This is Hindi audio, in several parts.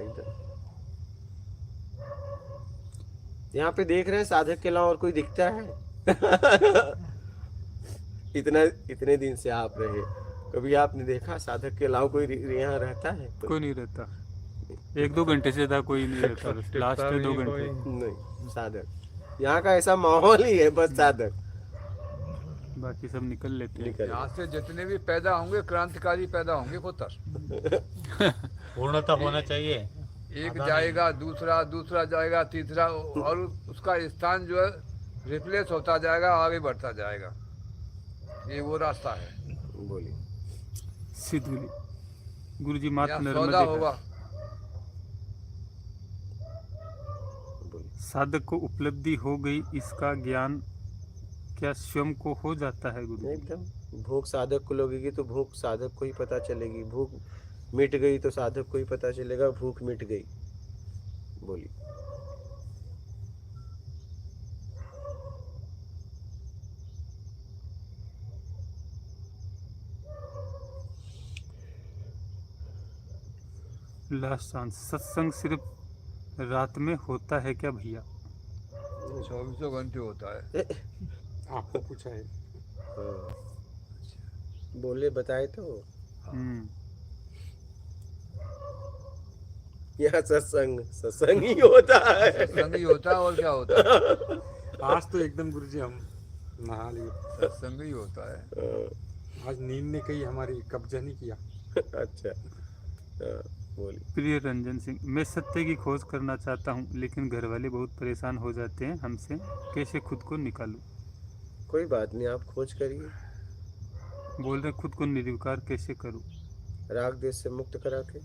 एकदम। यहाँ पे देख रहे हैं साधक के अलावा और कोई दिखता है? इतना इतने दिन से आप रहे, कभी आपने देखा साधक के अलावा कोई यहाँ रहता है? कोई नहीं रहता, 1-2 घंटे से ज़्यादा कोई नहीं रहता, बस लास्ट 2 घंटे। नहीं, साधक यहाँ का ऐसा माहौल ही है, बस साधक बाकी सब निकल लेते हैं। निकल। यहाँ से जितने भी पैदा होंगे क्रांतिकारी पैदा होंगे खुतर। पूर्णता होना चाहिए। एक जाएगा, दूसरा दूसरा जाएगा, तीसरा, और उसका स्थान जो है रिप्लेस होता जाएगा, आगे बढ़ता जाएगा। ये वो रास्ता है। बोलिए। सिद्धूली गुरुजी मात यहाँ नर्मदे सौदा का। होगा। बोलिए। साधक को उपलब्धि हो गई, इसका ज्ञान क्या स्वयं को हो जाता है गुरु? एकदम। भूख साधक को लगेगी तो भूख साधक को ही पता चलेगी, भूख मिट गई तो साधक को ही पता चलेगा भूख मिट गई। बोलिए। लास्ट चांस, सत्संग सिर्फ रात में होता है क्या भैया? 24 घंटे होता है। आपको पूछा है। हाँ। बोले बताए तो। यहाँ सत्संग सत्संग ही होता है। सत्संग ही होता है, और क्या होता है? आज तो एकदम गुरुजी हम नहा लिए। सत्संग ही होता है। आज नींद ने कहीं हमारी कब्जा नहीं किया। अच्छा। बोलिए। प्रिय रंजन सिंह, मैं सत्य की खोज करना चाहता हूँ, लेकिन घर वाले बहुत परेशान हो जाते हैं हमसे, कैसे खुद को निकालूं? कोई बात नहीं, आप खोज करिए। बोल रहे खुद को निर्विकार कैसे करूं? राग देश से मुक्त करा के।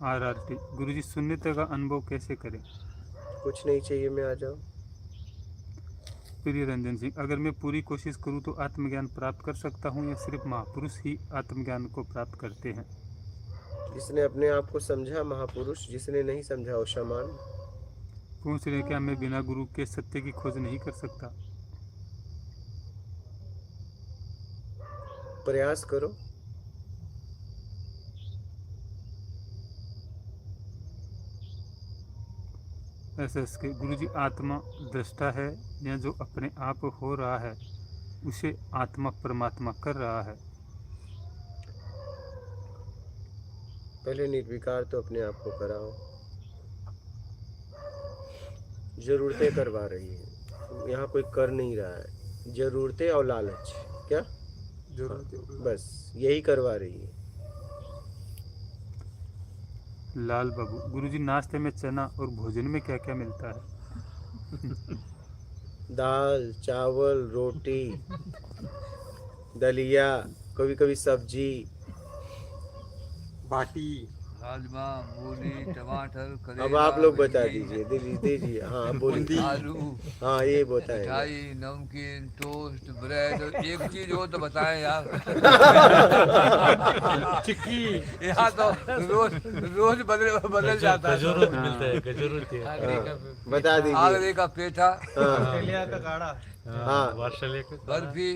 RRT गुरुजी, शून्यता का अनुभव कैसे करें? कुछ नहीं चाहिए, मैं आ जाओ। प्रिय रंजन सिंह, अगर मैं पूरी कोशिश करूं तो आत्मज्ञान प्राप्त कर सकता हूं, या सिर्फ महापुरुष ही आत्मज्ञान को प्राप्त करते हैं? जिसने अपने आप को समझा महापुरुष, जिसने नहीं समझा वो शमान। पूछ रहे क्या मैं बिना गुरु के सत्य की खोज नहीं कर सकता? प्रयास करो। SS के गुरुजी, आत्मा दृष्टा है, या जो अपने आप हो रहा है उसे आत्मा परमात्मा कर रहा है? पहले निर्विकार तो अपने आप को कराओ। जरूरतें करवा रही है, यहाँ कोई कर नहीं रहा है। जरूरतें और लालच, क्या बस यही करवा रही है। लाल बाबू, गुरुजी, नाश्ते में चना और भोजन में क्या क्या मिलता है? दाल, चावल, रोटी, दलिया, कभी कभी सब्जी, बाटी, राजमा, मूली, टमाटर, करेला, अब आप लोग बता भिंडी, दीजिए। दीजिए। हाँ बोलिए। आलू, हाँ ये बताएं। मिठाई, नमकीन, टोस्ट, ब्रेड। एक चीज हो तो बताएं यार। चिक्की। यहाँ तो रोज रोज बदल जाता है। गजरूत मिलता है, गजरूत है। बता दीजिए। आगरे का पेठा, हाँ हाँ ऑस्ट्रेलिया के बर्फी,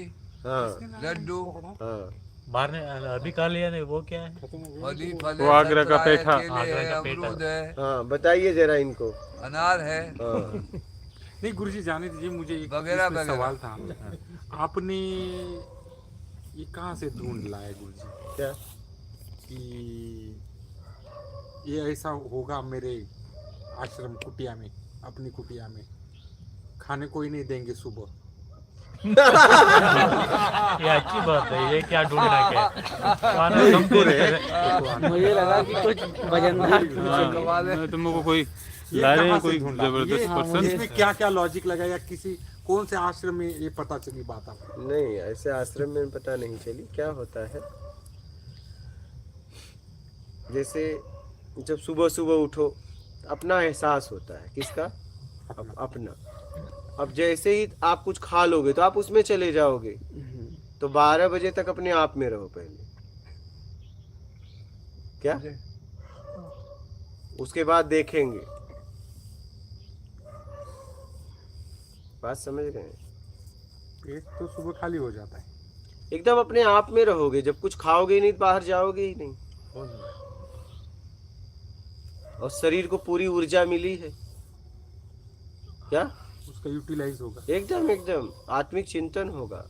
हाँ लड्डू, हाँ। बाहर ने अभी खा लिया नहीं, वो क्या है? फली, फल, वो आगरा का संतरा है, पेठा। केले आगरा है, का पेठा। अमरूद है, हाँ बताइए जरा इनको। अनार है। हाँ नहीं गुरुजी, जाने दीजिए, मुझे एक वगैरह इसमें वगैरह। सवाल था। आपने ये कहाँ से ढूंढ लाया गुरुजी क्या? कि ये ऐसा होगा मेरे आश्रम कुटिया में, अपनी कुटिया में खाने कोई नहीं देंगे सुबह? ये अच्छी बात है, ये क्या ढूंढना क्या खाना संपूर्ण है। मुझे लगा कि कुछ वजनदार मैं तुमको कोई ये ला रहे कहाँ हैं, से कोई ढूंढा? जबरदस्त ये पर्सन। इसमें क्या क्या लॉजिक लगा, या किसी कौन से आश्रम में ये पता चली बात आपको? नहीं, ऐसे आश्रम में पता नहीं चली। क्या होता है, जैसे जब सुबह सुबह उठो अपना एहसास होता है। किसका? अपना। अब जैसे ही आप कुछ खा लोगे तो आप उसमें चले जाओगे, तो 12 बजे तक अपने आप में रहो पहले। क्या? उसके बाद देखेंगे। बात समझ रहे हैं? पेट तो सुबह खाली हो जाता है। एकदम अपने आप में रहोगे। जब कुछ खाओगे ही नहीं तो बाहर जाओगे ही नहीं। और शरीर को पूरी ऊर्जा मिली है क्या? उसका यूटिलाइज होगा। एकदम एकदम आत्मिक चिंतन होगा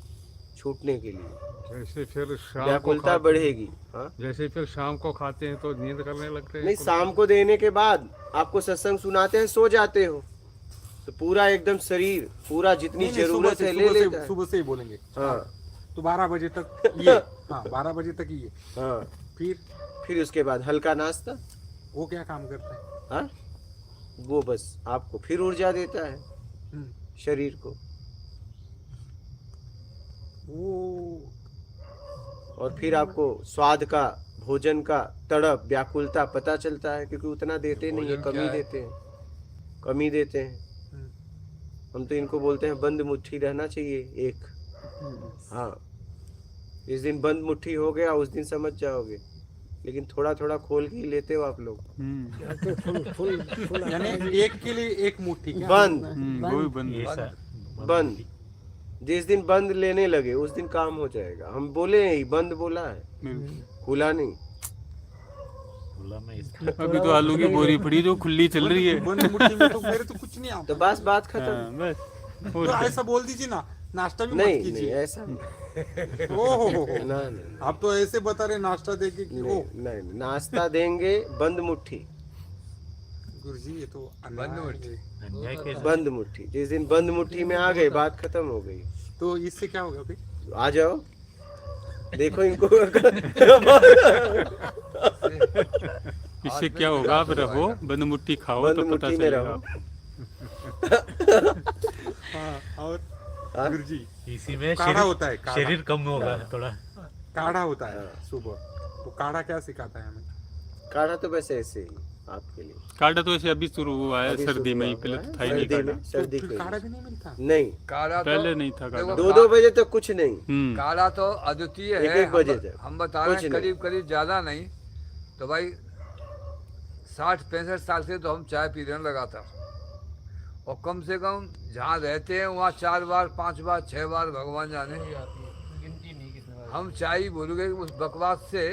छूटने के लिए, जैसे फिर शाम को व्याकुलता बढ़ेगी। हाँ जैसे फिर शाम को खाते हैं तो नींद करने लगते हैं। नहीं, शाम को देने के बाद आपको सत्संग सुनाते हैं, सो जाते हो तो पूरा एकदम शरीर पूरा जितनी नहीं, जरूरत है ले लेता है। सुबह से ही बोलेंगे। हाँ तो 12 बजे तक ये, हाँ 12 बजे तक ये, हाँ फिर उसके बाद हल्का नाश्ता। वो क्या काम करता है? हाँ वो बस आपको फिर ऊर्जा देता है हम्म, शरीर को, वो और फिर आपको स्वाद का, भोजन का तड़प, व्याकुलता पता चलता है, क्योंकि उतना देते नहीं है, भोजन कमी क्या है? देते हैं, कमी देते हैं। हम्म, हम तो इनको बोलते हैं बंद मुट्ठी रहना चाहिए एक। हाँ इस दिन बंद मुट्ठी हो गया, उस दिन समझ जाओगे, लेकिन थोड़ा थोड़ा खोल के ही लेते हो आप लोग। यानी एक के लिए एक मुट्ठी क्या? बंद वो भी बंद ये है। सर बंद, जिस दिन बंद लेने लगे उस दिन काम हो जाएगा। हम बोले ही बंद बोला है, बिल्कुल। खुला नहीं। बोला मैं इसका अभी तो आलू की बोरी पड़ी जो खुली चल रही है। बंद मुट्ठी में तो मेरे तो कुछ नहीं आता। तो बस बात खत्म। हाँ, बस तो और क्या। ऐसा बोल दीजिए ना, नाश्ता भी मत नहीं नहीं कीजिए। ऐसा नहीं। ओहो, ना नहीं आप तो ऐसे बता रहे नाश्ता देके कि ओ नहीं, नहीं नाश्ता देंगे बंद मुट्ठी, गुरुजी ये तो बंद अन्याय मुट्ठी। है। अन्याय कैसे? बंद मुट्ठी। जिस दिन बंद मुट्ठी में आ गए बात खत्म हो गई। तो इससे क्या होगा फिर? आ जाओ देखो इनको। इससे क्या होगा, आप रहो बंद मुट्ठी खाओ बंद तो पता मुट्ठी में चलेगा। रहो। हाँ, और हाँ? गुरुजी इसी में काढ़ा होता है, काढ़ा। शरीर कम होगा थोड़ा। काढ़ा होता है हाँ। सुबह, तो काढ़ा क्या सिखाता है हमें? काढ़ा तो वैसे ऐसे ही आपके लिए। काढ़ा तो ऐसे अभी शुरू हुआ है, अभी सर्दी में ही, शुरू पहले हुआ तो है, था ही नहीं सर्दी काढ़ा। में, सर्दी तो के फिर काढ़ा लिए। भी नहीं मिलता? नहीं, काढ़ा तो पहले नहीं था काढ़ा। देखो, 2-2 बजे तक कुछ नहीं। काढ़ा तो अद्वितीय है। 1-1 बजे तक हम बता रहे कुछ हैं नहीं। करीब करीब ज्यादा नहीं तो भाई 60-65 साल से तो हम चाय पीने लगा था, और कम से कम जहाँ रहते हैं वहाँ 4 बार 5 बार 6 बार भगवान जाने हम चाय ही भूल गए उस बकवास से।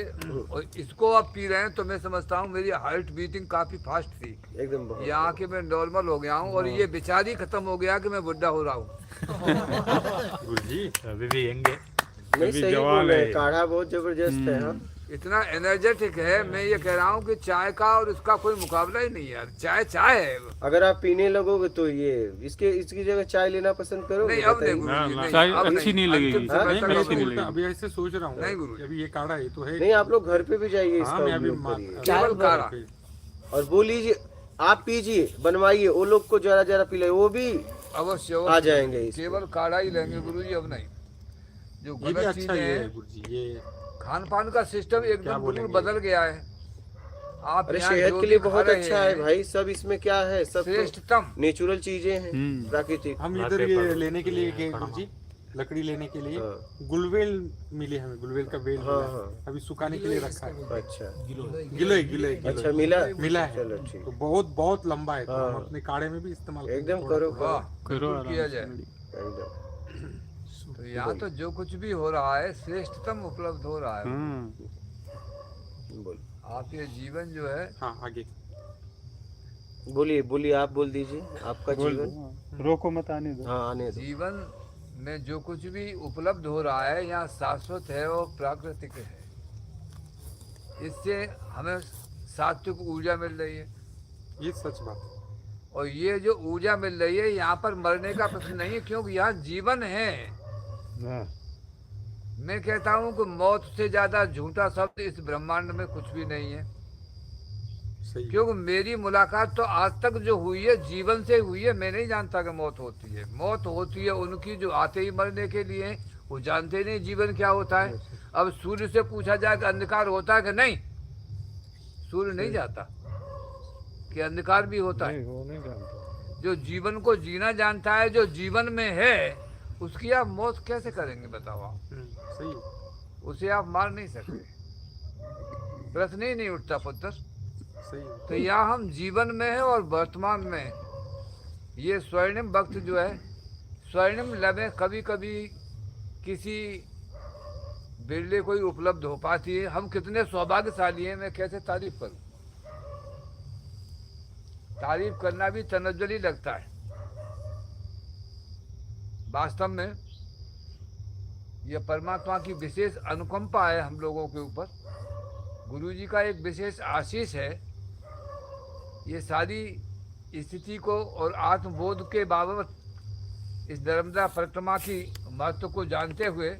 और इसको अब पी रहे हैं तो मैं समझता हूँ मेरी हार्ट बीटिंग काफी फास्ट थी, एकदम बहुत। यहाँ के मैं नॉर्मल हो गया हूँ, और ये बेचारी खत्म हो गया कि मैं बुढ़ा हो रहा हूँ। गुरुजी अभी भी यंगे। नहीं अभी सही जवान बोल रहे हैं, है। काढ़ा बहुत जबरदस्त है। हाँ इतना एनर्जेटिक है, मैं ये कह रहा हूँ कि चाय का और इसका कोई मुकाबला ही नहीं है यार। चाय चाय है। अगर आप पीने लगोगे तो ये इसकी जगह चाय लेना पसंद करोगे? नहीं अब नहीं बताइए। गुरुजी, हाँ, नहीं, चाय अब अच्छी नहीं लगेगी। अंतिम समय नहीं, तक मैं अब तो नहीं। उल्टा अभी ऐसे सोच रहा हूँ नहीं गुरुजी। कि अभी ये काढ़ा है तो है। नहीं आप लोग घर पे भी जाइए, इसका हाँ मैं अभी उपयोग करिए केवल काढ़ा। और बोलीजिए, आप पीजिए, बनवाइए, वो लोग को जरा जरा पिलाइए, वो भी अवश्य आ अवश्य। जाएंगे इसमें। केवल काढ़ा ही लेंगे गुरुजी, अब नहीं। जो ये भी गलत अच्छा चीजें ये है हैं, गुरुजी, ये खान पान का सिस्टम क्या एकदम बिल्कुल बोलेंगे? बदल गया है। आप अरे यहाँ सेहत जो के लिए भी खा बहुत रहे अच्छा है हैं, भाई। सब इसमें क्या है, सब तो श्रेष्ठतम। नेचुरल चीजें हैं, प्राकृतिक। हम हाँ, इधर ये पेपर। लेने के लिए गए गुरुजी, लकड़ी लेने के लिए हाँ। गुलवेल मिली हमें, गुलवेल का बेल हाँ, मिला। हाँ। अभी सुखाने के लिए रखा है। अच्छा गिलोय गिलोय अच्छा मिला मिला है। चलो ठीक। तो बहुत बहुत लंबा है, तो हाँ। हम अपने काढ़े में भी इस्तेमाल एकदम करेंगे करो थोड़ा। वाह, करो बिल्कुल आराम किया से। जाए। एकदम। तो यहाँ तो जो कुछ भी हो रहा है श्रेष्ठतम उपलब्ध हो रहा है। बोल आप ये जीवन जो है, हाँ आगे बोलिए बोलिए, आप बोल दीजिए आपका जीवन। हाँ, रोको मत, आने दो। हाँ आने दो। जीवन में जो कुछ भी उपलब्ध हो रहा है यहाँ शाश्वत है और प्राकृतिक है। इससे हमें सात्विक ऊर्जा मिल रही है, ये सच बात है। और ये जो ऊर्जा मिल रही है यहाँ पर मरने का प्रश्न नहीं है, क्योंकि यहाँ जीवन है। मैं कहता हूँ कि मौत से ज्यादा झूठा शब्द इस ब्रह्मांड में कुछ भी नहीं है। सही है। क्योंकि मेरी मुलाकात तो आज तक जो हुई है जीवन से हुई है। मैं नहीं जानता कि मौत होती है। मौत होती है उनकी जो आते ही मरने के लिए, वो जानते नहीं जीवन क्या होता है। अब सूर्य से पूछा जाए कि अंधकार होता है कि नहीं, सूर्य नहीं जाता कि अंधकार भी होता है। जो जीवन को जीना जानता है, जो जीवन में है, उसकी आप मौत कैसे करेंगे बताओ आप? सही है, उसे आप मार नहीं सकते, प्रश्न ही नहीं उठता पुत्र। सही है। तो यहाँ हम जीवन में है और वर्तमान में। ये स्वर्णिम वक्त जो है, स्वर्णिम लम्हे कभी कभी किसी बिरले को ही उपलब्ध हो पाती है। हम कितने सौभाग्यशाली हैं, मैं कैसे तारीफ करूं। तारीफ करना भी तनज्जुल ही लगता है। वास्तव में यह परमात्मा की विशेष अनुकंपा है हम लोगों के ऊपर, गुरु जी का एक विशेष आशीष है। ये सारी स्थिति को और आत्मबोध के बाबत इस नर्मदा परिक्रमा की महत्व को जानते हुए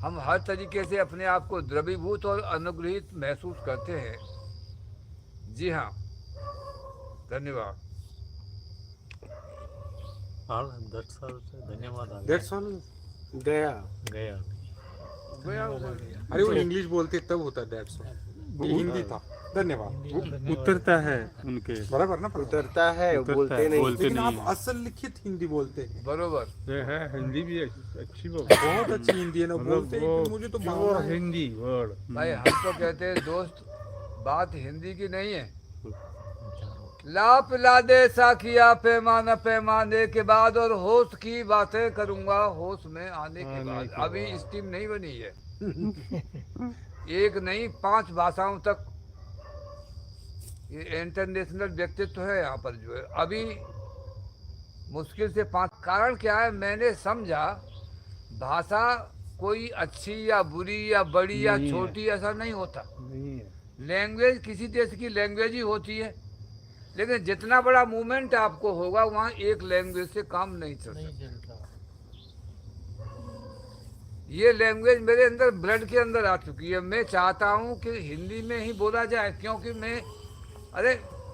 हम हर तरीके से अपने आप को द्रवीभूत और अनुग्रहित महसूस करते हैं। जी हाँ, धन्यवाद। that's all, sir. धन्यवाद आ दैट्स ऑल। गया गया गया अरे वो इंग्लिश बोलते तब होता दैट्स ऑल, ये हिंदी था। धन्यवाद। उतरता है उनके बराबर ना? उतरता है, उतरता बोलते है, नहीं। बोलते लेकिन नहीं आप असल लिखित हिंदी बोलते हैं। बरोबर ये है हिंदी भी अच्छी बहुत अच्छी हिंदी है ना बोलते हैं, वो लेकिन मुझे तो प्योर भावना है। हिंदी वर्ड। भाई, हम तो कहते हैं दोस्त, बात हिंदी की नहीं है। ला पिला दे साखिया पैमाना पैमाने के बाद और होश की बातें करूंगा होश में आने के बाद। अभी स्टीम नहीं बनी है। एक नहीं 5 भाषाओं तक ये इंटरनेशनल व्यक्तित्व है यहाँ पर जो है। अभी मुश्किल से 5। कारण क्या है, मैंने समझा भाषा कोई अच्छी या बुरी या बड़ी या छोटी ऐसा नहीं होता। नहीं है। लैंग्वेज किसी देश की लैंग्वेज ही होती है, लेकिन जितना बड़ा मूवमेंट आपको होगा वहाँ एक लैंग्वेज से काम नहीं चल सकता। ये लैंग्वेज मेरे अंदर ब्लड के अंदर आ चुकी है। मैं चाहता हूँ कि हिंदी में ही बोला जाए, क्योंकि मैं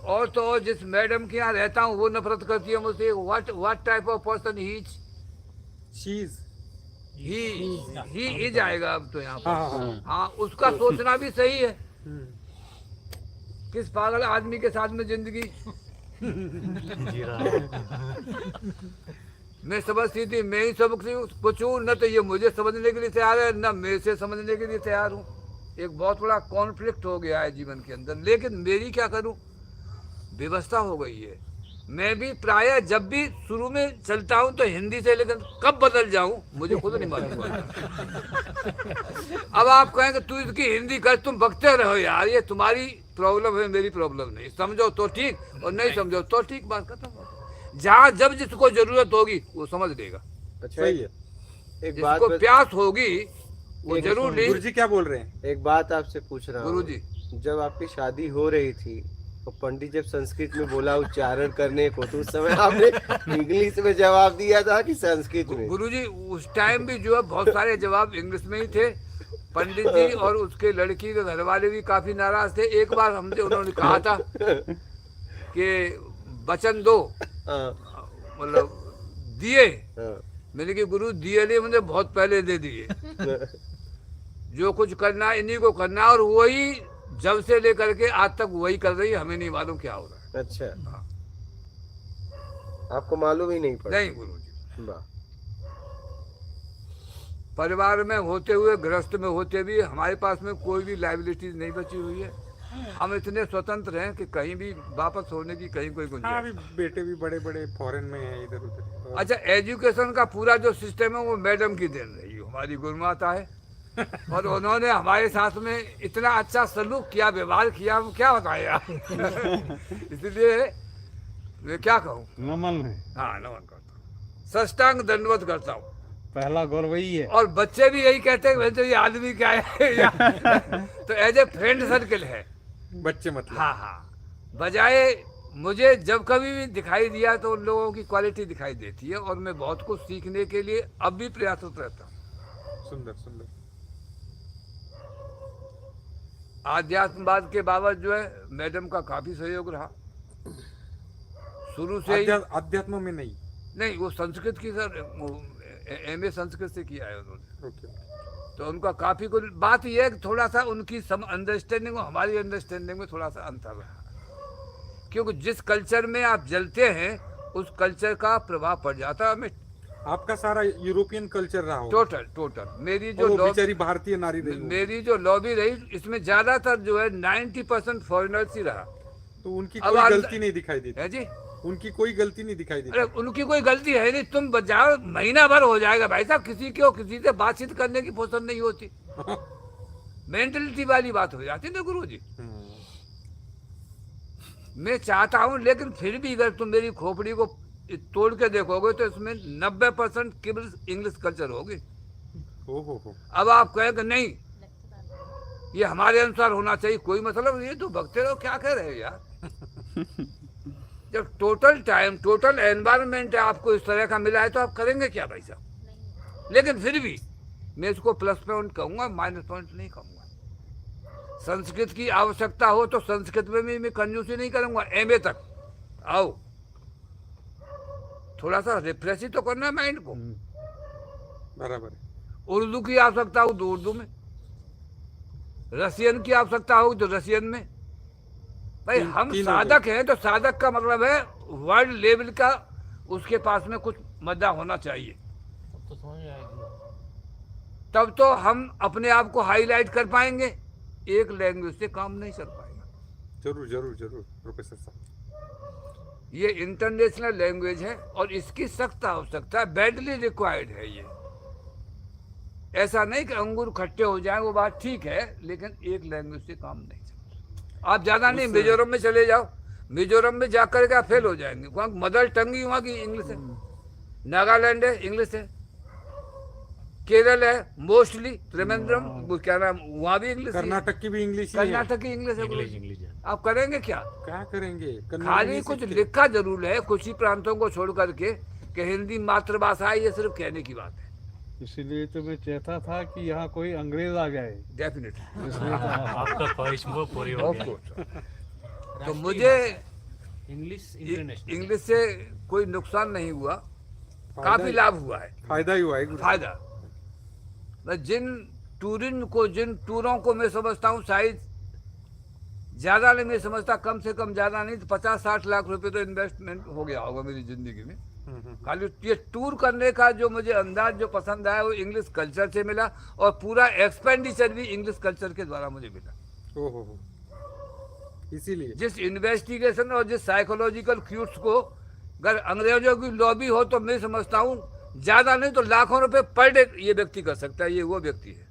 और तो और जिस मैडम के यहाँ रहता हूँ वो नफरत करती है मुझसे। What type of person he is आएगा अब तो यहाँ पर। हाँ, उसका सोचना भी सही है। किस पागल आदमी के साथ में जिंदगी जी रहा है। मैं समझती थी मैं ही सब कुछ हूँ, न तो ये मुझे समझने के लिए तैयार है, न मैं से समझने के लिए तैयार हूँ। एक बहुत बड़ा कॉन्फ्लिक्ट हो गया है जीवन के अंदर। लेकिन मेरी क्या करूँ, व्यवस्था हो गई है। मैं भी प्रायः जब भी शुरू में चलता हूँ तो हिंदी से, लेकिन कब बदल जाऊँ मुझे खुद नहीं मालूम। अब आप कहेंगे तू इसकी हिंदी कर, तुम बकते रहो यार, ये तुम्हारी प्रॉब्लम है, मेरी प्रॉब्लम नहीं। समझो तो ठीक और नहीं समझो तो ठीक, बात खत्म। जहाँ जब जिसको जरूरत होगी वो समझ लेगा। अच्छा, सही है। एक बात जिसको प्यास होगी वो जरूर नहीं। गुरुजी क्या बोल रहे हैं? एक बात आपसे पूछ रहा हूँ गुरुजी, जब आपकी शादी हो रही थी और पंडित जब संस्कृत में बोला उच्चारण करने को, तो उस समय आपने इंग्लिश में जवाब दिया था कि संस्कृत में? गुरुजी उस टाइम भी जो है बहुत सारे जवाब इंग्लिश में ही थे। पंडित जी और उसके लड़की के घर वाले भी काफी नाराज थे। एक बार हमसे उन्होंने कहा था कि वचन दो, मतलब दिए। मैंने कहा गुरु दिए नहीं, मुझे बहुत पहले दे दिए। जो कुछ करना है इन्हीं को करना, और वही जब से लेकर के आज तक वही कर रही है। हमें नहीं मालूम क्या हो रहा है। अच्छा, आपको मालूम ही नहीं पड़ा? नहीं गुरुजी। वाह। परिवार में होते हुए, गृहस्थ में होते भी हमारे पास में कोई भी लाइबिलिटीज नहीं बची हुई है। हम इतने स्वतंत्र हैं कि कहीं भी वापस होने की कहीं कोई हाँ, गुंजाइश। अभी बेटे भी बड़े बड़े फॉरेन में हैं, इधर उधर। अच्छा, एजुकेशन का पूरा जो सिस्टम है वो मैडम की देन रही है, हमारी गुरुमाता है। और उन्होंने हमारे साथ में इतना अच्छा सलूक किया, व्यवहार किया, हम क्या बताएं यार। इसलिए मैं क्या कहूँ। नमन है, हाँ, नमन करता हूँ, साष्टांग दंडवत करता हूँ। पहला गौर वही है। और बच्चे भी यही कहते हैं तो ये आदमी क्या है। तो एज ए फ्रेंड सर्कल है बच्चे मतलब। हाँ हाँ, बजाय मुझे जब कभी भी दिखाई दिया तो उन लोगों की क्वालिटी दिखाई देती है, और मैं बहुत कुछ सीखने के लिए अब भी प्रयासरत रहता हूँ। सुंदर सुंदर। आध्यात्मवाद के बाबत जो है मैडम का काफी सहयोग रहा शुरू से ही। अध्यात्म में नहीं? नहीं, वो संस्कृत की सर MA संस्कृत से किया है उन्होंने। ओके। तो उनका काफी कुछ। बात यह है कि थोड़ा सा उनकी अंडरस्टैंडिंग और हमारी अंडरस्टैंडिंग में थोड़ा सा अंतर रहा, क्योंकि जिस कल्चर में आप जलते हैं उस कल्चर का प्रभाव पड़ जाता है हमें। आपका सारा यूरोपियन कल्चर रहा हो? टोटल मेरी जो वो बेचारी भारतीय नारी रही हो। मेरी जो लॉबी रही, इसमें ज्यादातर जो है 90% फॉरेनर्स ही रहा। तो उनकी अब कोई गलती नहीं दिखाई देती है जी। उनकी कोई गलती नहीं दिखाई देती। अरे उनकी कोई गलती है नहीं, तुम जाओ महीना भर हो जाएगा भाई साहब, किसी से बातचीत करने की फुर्सत नहीं होती। मेंटलिटी वाली बात हो जाती ना गुरुजी। मैं चाहता हूँ, लेकिन फिर भी अगर तुम मेरी खोपड़ी को तोड़ के देखोगे तो इसमें 90% केवल इंग्लिश कल्चर होगी। हो अब आप कहेंगे नहीं ये हमारे अनुसार होना चाहिए, कोई मतलब ये तो भगते रहो, क्या कह रहे हो यार। जब टोटल टाइम, टोटल एनवायरनमेंट आपको इस तरह का मिला है तो आप करेंगे क्या भाई साहब। लेकिन फिर भी मैं इसको प्लस पॉइंट कहूँगा, माइनस पॉइंट नहीं कहूँगा। संस्कृत की आवश्यकता हो तो संस्कृत में भी मैं कंजूसी नहीं करूँगा। एमए तक आओ, थोड़ा सा रिफ्रेश ही तो करना है माइंड को। बराबर है। उर्दू की आवश्यकता हो तो उर्दू में, रशियन की आवश्यकता हो तो रशियन में। भाई हम साधक हैं तो साधक का मतलब है वर्ल्ड लेवल का उसके पास में कुछ मद्दा होना चाहिए, तो समझ में आएगी। तब तो हम अपने आप को हाईलाइट कर पाएंगे। एक लैंग्वेज से काम नहीं चल पाएगा। जरूर जरूर जरूर प्रोफेसर साहब। ये इंटरनेशनल लैंग्वेज है और इसकी सख्त आवश्यकता है, बैडली रिक्वायर्ड है ये। ऐसा नहीं कि अंगूर खट्टे हो जाए, वो बात ठीक है, लेकिन एक लैंग्वेज से काम नहीं चलता। आप ज्यादा नहीं, मिजोरम में चले जाओ, मिजोरम में जाकर के आप फेल हो जाएंगे। वहाँ मदर टंग ही वहाँ की इंग्लिश है, नागालैंड है इंग्लिश है, केरल है मोस्टली, त्रिवेंद्रम वो क्या नाम, वहाँ भी इंग्लिश है, कर्नाटक की भी इंग्लिश ही है। कर्नाटक की इंग्लिश है। इंग्लिश इंग्लिश है। आप करेंगे क्या? क्या करेंगे? कन्नड़ खाली नहीं कुछ सीखते। लिखा जरूर है कुछ ही प्रांतों को छोड़ करके कि हिंदी मातृभाषा है, ये सिर्फ कहने की बात है। इसीलिए तो मैं चाहता था कि यहाँ कोई अंग्रेज आ जाए। डेफिनेटली आपका ख्वाहिश वो पूरी हो गया। तो मुझे इंग्लिश इंटरनेशनल इंग्लिश से कोई नुकसान नहीं हुआ, फायदा काफी ही- लाभ हुआ है, फायदा ही हुआ है गुरु। फायदा। मैं जिन टूरों को मैं समझता हूँ शायद ज्यादा नहीं, मैं समझता कम से कम, ज्यादा नहीं तो 50-60 लाख रुपए तो इन्वेस्टमेंट हो गया होगा मेरी जिंदगी में। खाली ये टूर करने का जो मुझे अंदाज जो पसंद आया वो इंग्लिश कल्चर से मिला, और पूरा एक्सपेंडिचर भी इंग्लिश कल्चर के द्वारा मुझे मिला। हो इसीलिए जिस इन्वेस्टिगेशन और जिस साइकोलॉजिकल क्यूट्स को अगर अंग्रेजों की लॉबी हो तो मैं समझता हूँ ज्यादा नहीं तो लाखों रुपए पर डे ये व्यक्ति कर सकता है। ये वो व्यक्ति है।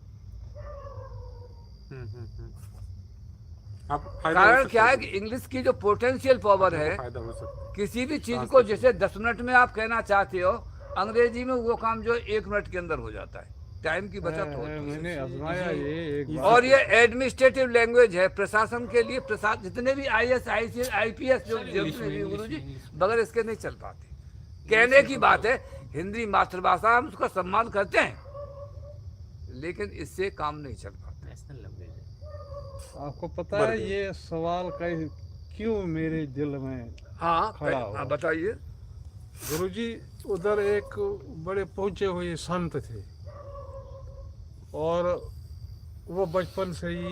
अब फायदा हो कारण सकता क्या है कि इंग्लिश की जो पोटेंशियल पावर है, फायदा हो सकता है। किसी भी चीज को जैसे 10 मिनट में आप कहना चाहते हो, अंग्रेजी में वो काम जो 1 मिनट के अंदर हो जाता है। टाइम की बचत होती है। मैंने आजमाया ये एक बार। और ये एडमिनिस्ट्रेटिव लैंग्वेज है प्रशासन के लिए। जितने भी IAS ICS IPS जो गुरु जी बगैर इसके नहीं चल पाते। कहने की बात है, हिंदी मातृभाषा हम उसका सम्मान करते हैं, लेकिन इससे काम नहीं चल पाता। नेशनल लैंग्वेज है। आपको पता है ये सवाल क्यों मेरे दिल में हाँ खड़ा हुआ। हाँ, बताइए। गुरुजी उधर एक बड़े पहुंचे हुए संत थे और वो बचपन से ही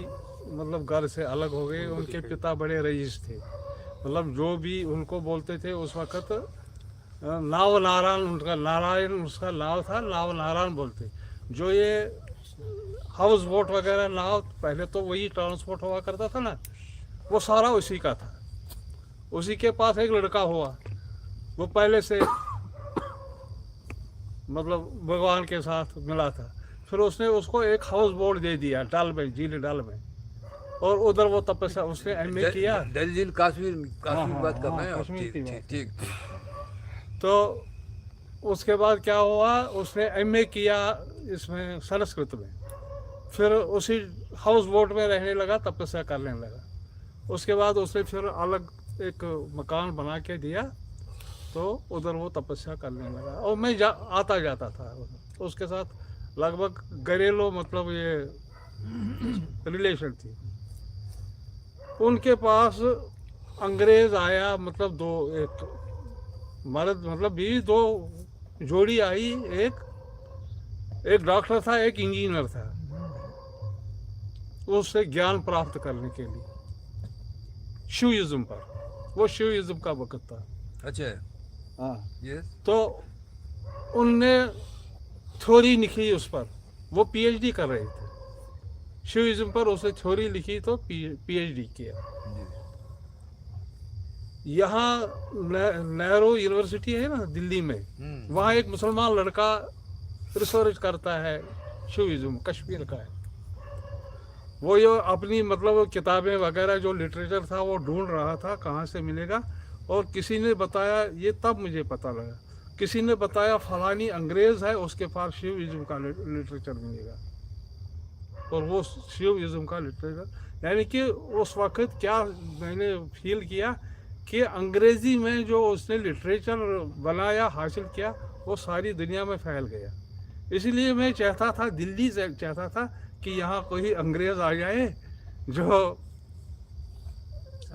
मतलब घर से अलग हो गए। उनके पिता बड़े रईस थे, मतलब जो भी उनको बोलते थे उस वक़्त नाव नारायण, उनका नारायण उसका नाव था, नाव नारायण बोलते। जो ये हाउस बोट वगैरह नाव पहले तो वही ट्रांसपोर्ट हुआ करता था ना, वो सारा उसी का था। उसी के पास एक लड़का हुआ, वो पहले से मतलब भगवान के साथ मिला था। फिर उसने उसको एक हाउस बोट दे दिया डाल में, झील डाल में, और उधर वो तपस्या उसने MA किया। दिल्ली कश्मीर हाँ, की बात कर रहे हैं आप? कश्मीर की ठीक बात। ठीक। तो उसके बाद क्या हुआ, उसने MA किया इसमें संस्कृत में। फिर उसी हाउस बोट में रहने लगा, तपस्या करने लगा। उसके बाद उसने फिर अलग एक मकान बना के दिया, तो उधर वो तपस्या करने लगा। और मैं आता जाता था उसके साथ, लगभग घरेलू मतलब ये रिलेशन थी। उनके पास अंग्रेज आया, मतलब एक मर्द मतलब भी 2 जोड़ी आई। एक डॉक्टर था, एक इंजीनियर था, उससे ज्ञान प्राप्त करने के लिए शिवइज्म पर। वो शिवइज्म का वक्त था। अच्छा। हाँ, यस। तो उनने थ्योरी लिखी उस पर, वो PhD कर रहे थे शिवइज्म पर। उसने थ्योरी लिखी तो PhD किया। यहाँ नेहरू यूनिवर्सिटी है ना दिल्ली में, वहाँ एक मुसलमान लड़का रिसर्च करता है शिवइज्म, कश्मीर का है। वो ये अपनी मतलब किताबें वगैरह जो लिटरेचर था वो ढूंढ रहा था कहाँ से मिलेगा, और किसी ने बताया, ये तब मुझे पता लगा, किसी ने बताया फलानी अंग्रेज है उसके पास शिवइज्म का लिटरेचर मिलेगा, और वो शिवइज्म का लिटरेचर, यानी कि उस वक्त क्या मैंने फील किया कि अंग्रेजी में जो उसने लिटरेचर बनाया, हासिल किया, वो सारी दुनिया में फैल गया। इसलिए मैं चाहता था, दिल्ली से चाहता था कि यहाँ कोई अंग्रेज आ जाए जो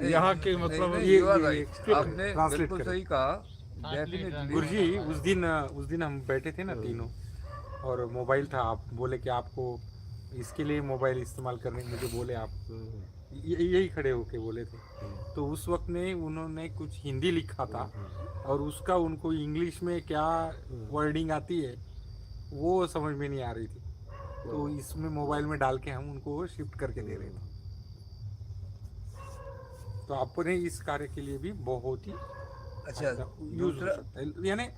यहाँ के मतलब नहीं, you are right. ये आपने translate बिल्कुल करें। सही कहा। Definitely. गुरुजी उस दिन हम बैठे थे ना तीनों, और मोबाइल था, आप बोले कि आपको इसके लिए मोबाइल इस्तेमाल करने मुझे बोले, आप यही खड़े होके बोले थे। तो उस वक्त में उन्होंने कुछ हिंदी लिखा था, और उसका उनको इंग्लिश में क्या वर्डिंग आती है वो समझ में नहीं आ रही थी, तो इसमें मोबाइल में डाल के हम उनको शिफ्ट करके दे रहे थे। तो आपने इस कार्य के लिए भी बहुत ही अच्छा, यूज दूसरा, यानी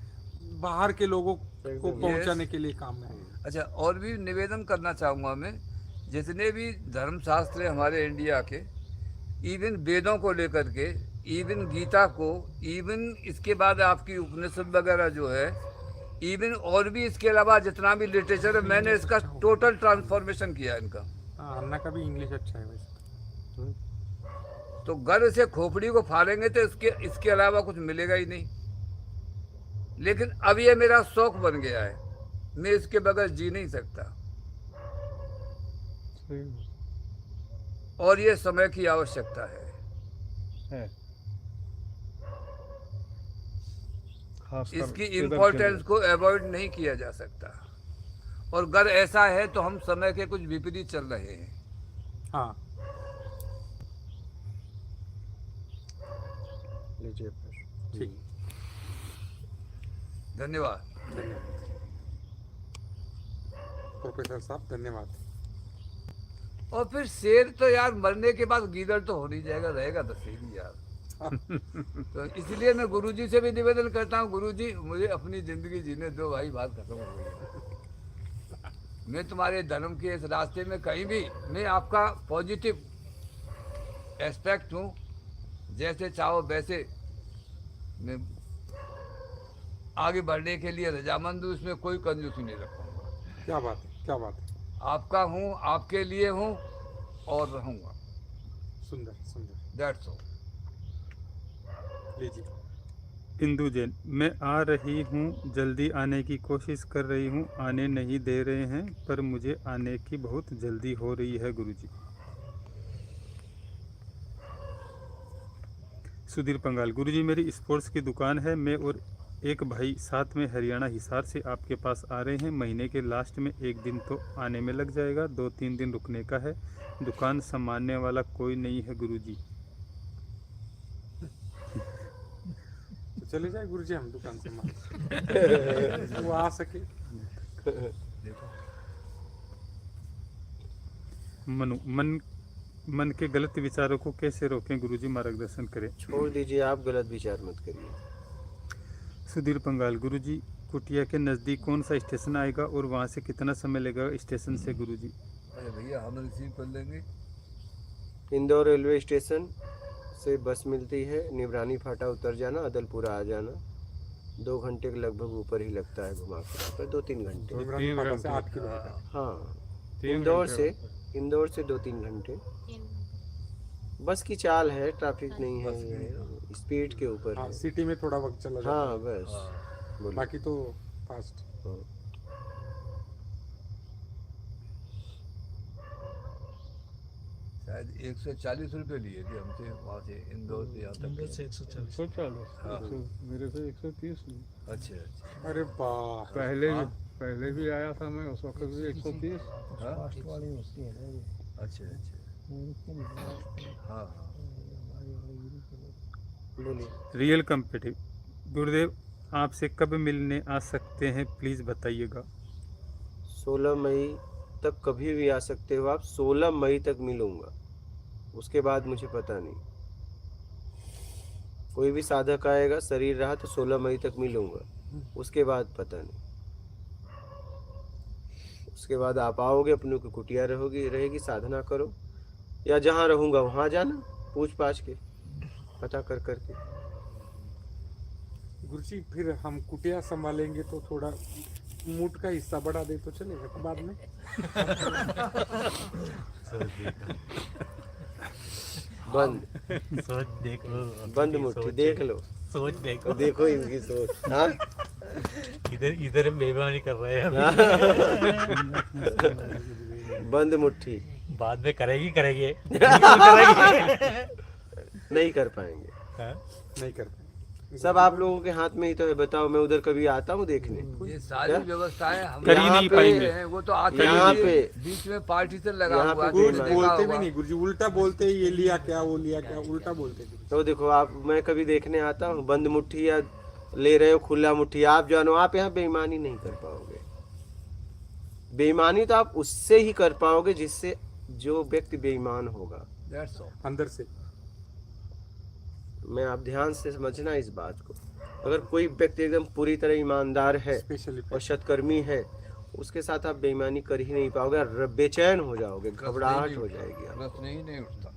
बाहर के लोगों को पहुंचाने के लिए काम है। अच्छा, और भी निवेदन करना चाहूँगा मैं, जितने भी धर्मशास्त्र हैं हमारे इंडिया के, इवन वेदों को लेकर के, इवन गीता को, इवन इसके बाद आपकी उपनिषद वगैरह जो है, इवन और भी इसके अलावा जितना भी लिटरेचर है, मैंने इसका टोटल ट्रांसफॉर्मेशन किया है इनका। हाँ, अन्ना का भी इंग्लिश अच्छा है वैसे। तो गर्व से खोपड़ी को फाड़ेंगे तो इसके अलावा कुछ मिलेगा ही नहीं। लेकिन अब ये मेरा शौक बन गया है, मैं इसके बगैर जी नहीं सकता, और ये समय की आवश्यकता है। खासकर इसकी इधर के इम्पोर्टेंस लोग। को अवॉइड नहीं किया जा सकता, और अगर ऐसा है तो हम समय के कुछ विपरीत चल रहे हैं। हाँ, लीजिए फिर। ठीक, धन्यवाद। प्रोफेसर साहब धन्यवाद। और फिर शेर तो यार मरने के बाद गीदड़ तो हो नहीं जाएगा, रहेगा तो सही यार। तो इसलिए मैं गुरुजी से भी निवेदन करता हूँ, गुरुजी मुझे अपनी जिंदगी जीने दो भाई, बात खत्म हो गई। मैं तुम्हारे धर्म के इस रास्ते में कहीं भी, मैं आपका पॉजिटिव एस्पेक्ट हूँ, जैसे चाहो वैसे मैं आगे बढ़ने के लिए रजामंद हूँ, इसमें कोई कंजूसी नहीं रखूँगा। क्या बात है, क्या बात है। आपका हूँ, आपके लिए हूँ और रहूँगा। सुंदर सुंदर। That's all. लीजिए। इंदु जैन, मैं आ रही हूँ, जल्दी आने की कोशिश कर रही हूँ, आने नहीं दे रहे हैं, पर मुझे आने की बहुत जल्दी हो रही है गुरुजी। सुधीर पंगाल, गुरुजी मेरी स्पोर्ट्स की दुकान है, मैं और एक भाई साथ में हरियाणा हिसार से आपके पास आ रहे हैं। महीने के लास्ट में एक दिन तो आने में लग जाएगा, 2-3 दिन रुकने का है। दुकान संभालने वाला कोई नहीं है गुरुजी। तो चले जाए गुरुजी हम दुकान से माल वो आ सके। मन के गलत विचारों को कैसे रोकें गुरुजी, मार्गदर्शन करें। छोड़ दीजिए, आप गलत विचार मत करिए। सुधीर पंगाल, गुरुजी कुटिया के नज़दीक कौन सा स्टेशन आएगा और वहाँ से कितना समय लगेगा स्टेशन से गुरुजी? अरे भैया हम रिसीव कर लेंगे। इंदौर रेलवे स्टेशन से बस मिलती है, निवरानी फाटा उतर जाना, अदलपुरा आ जाना। 2 घंटे के लगभग ऊपर ही लगता है घुमा फिरा कर, 2-3 घंटे। इमरान फाटा से 8 किलोमीटर। हाँ, 3 इंदौर घंटे से 2-3 घंटे। बस की चाल है, ट्रैफिक नहीं है, ये स्पीड के ऊपर हाँ, है। सिटी में थोड़ा वक्त चला जाता हाँ बस बोलिए। बाकी तो फास्ट। हाँ। शायद 140 रुपये लिए थे हमसे वहाँ से इंदौर से यहाँ तक। 140 मेरे से 130 नहीं। अच्छा अच्छा। अरे वाह, पहले भी आया था मैं, उस वक्त भी 130। हाँ? अच्छा अच्छा। हाँ हाँ। बोलिए। रियल कम्पिटिव, गुरुदेव आपसे कब मिलने आ सकते हैं, प्लीज़ बताइएगा। 16 मई तक कभी भी आ सकते हो आप। 16 मई तक मिलूंगा, उसके बाद मुझे पता नहीं। कोई भी साधक आएगा, शरीर रहा तो 16 मई तक मिलूंगा, उसके बाद पता नहीं। उसके बाद आप आओगे, अपने को कुटिया रहेगी, साधना करो, या जहाँ रहूंगा वहाँ जाना, पूछ पाछ के, पता कर करके। गुरुजी फिर हम कुटिया संभालेंगे तो थोड़ा मूठ का हिस्सा बढ़ा दे तो चलेगा बाद में। बंद सोच देख लो, बंद मुट्ठी देख लो, सोच देखो, देखो इनकी सोच। हाँ इधर बेईमानी कर रहे हैं बंद मुट्ठी बाद में करेगी करेगी नहीं कर पाएंगे, नहीं कर पाए। सब आप लोगों के हाथ में ही तो है। बताओ, मैं उधर कभी आता हूँ देखने, ये सारी व्यवस्थाएं हम कर ही यहाँ नहीं पे पाएंगे। हैं, वो तो आते यहाँ ही पे बीच में पार्टीशन लगा यहाँ हुआ है, पे कुछ देखा बोलते भी होगा। नहीं गुरुजी, उल्टा बोलते हैं, ये लिया क्या वो लिया क्या, उल्टा बोलते हैं। तो देखो, आप मैं कभी देखने आता हूँ, बंद मुट्ठी या ले रहे हो खुला मुट्ठी, आप जानो, आप यहाँ बेईमानी नहीं कर पाओगे। बेईमानी तो आप उससे ही कर पाओगे जिससे जो व्यक्ति बेईमान होगा। That's all. अंदर से मैं आप ध्यान से समझना इस बात को। अगर कोई व्यक्ति एकदम पूरी तरह ईमानदार है स्पेशली और सत्कर्मी है, उसके साथ आप बेईमानी कर ही नहीं पाओगे, बेचैन हो जाओगे, घबराहट हो जाएगी आप। प्रश्न ही नहीं उठता।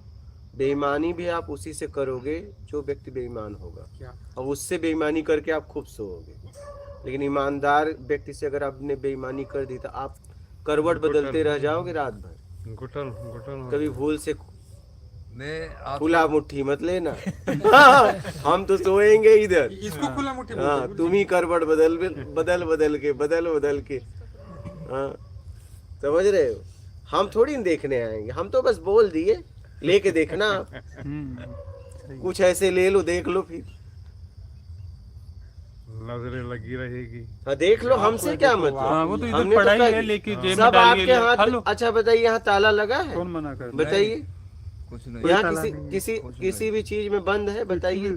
बेईमानी भी आप उसी से करोगे जो व्यक्ति बेईमान होगा, क्या और उससे बेईमानी करके आप खूब सोओगे। लेकिन ईमानदार व्यक्ति से अगर आपने बेईमानी कर दी तो आप करवट बदलते रह जाओगे रात भर। घुटन कभी भूल से मैं आप खुला मुट्ठी मत लेना। हम तो सोएंगे इधर, इसको खुला मुट्ठी बोलते हाँ हैं तुम ही करवट बदल के हाँ, समझ रहे हो। हम थोड़ी न देखने आएंगे, हम तो बस बोल दिए, लेके देखना आप। कुछ ऐसे ले लो, देख लो, फिर नजरें लगी रहेगी। हाँ देख लो, हमसे क्या मतलब। हाँ, वो तो इधर हमने पढ़ाई कहा- है, लेके जेब में सब डालिए, आपके खा हाथ। लो। अच्छा बताइए, यहाँ ताला लगा है? कौन मना कर बताइए, कुछ नहीं। यहाँ किसी भी चीज में बंद है? बताइए।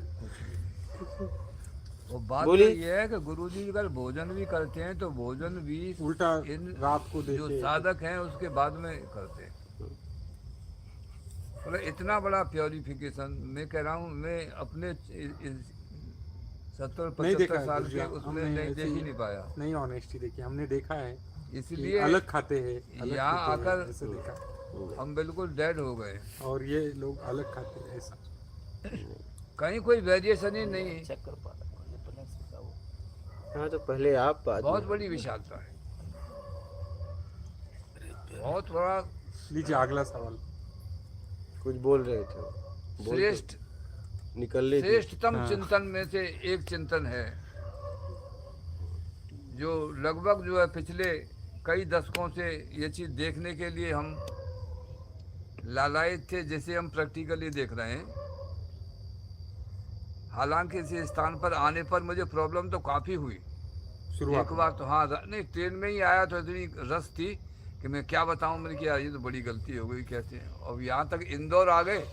वो बात तो बोलिए। ये है कि गुरुजी अगर भोजन भी करते हैं तो भोजन भी उल्टा इन रात को जो देते हैं। साधक हैं उसके बाद में करते हैं। मतलब इतना बड़ा प्योरिफिकेशन मैं कह रहा हूँ, मैं अपने 70-75 साल गुरुजी, के उसमें हमने नहीं देख ऐसी- ही नहीं पाया। नहीं ऑनेस्टी देखी हमने, देखा है इसलिए कि अलग खाते हैं, अलग यहाँ पीते हैं, आकर ऐसे देखा। हम बिल्कुल डेड हो गए। और ये लोग अलग खाते हैं ऐसा। कहीं कोई वेरिएशन ही नहीं, हाँ तो पहले आप बात बहुत बड़ी विशालता है, बहुत बड़ा लीजिए अगला सवाल। कुछ बोल रहे थे, बोल दो। श्रेष्ठ निकल ले श्रेष्ठतम चिंतन में से एक चिंतन है जो लगभग जो है पिछले कई दशकों से ये चीज़ देखने के लिए हम लालायित थे, जैसे हम प्रैक्टिकली देख रहे हैं। हालांकि इस स्थान पर आने पर मुझे प्रॉब्लम तो काफ़ी हुई। शुरुआत एक बार तो हाँ नहीं, ट्रेन में ही आया तो इतनी रस थी कि मैं क्या बताऊं, मैंने किया ये तो बड़ी गलती हो गई कैसे। अब यहाँ तक इंदौर आ गए,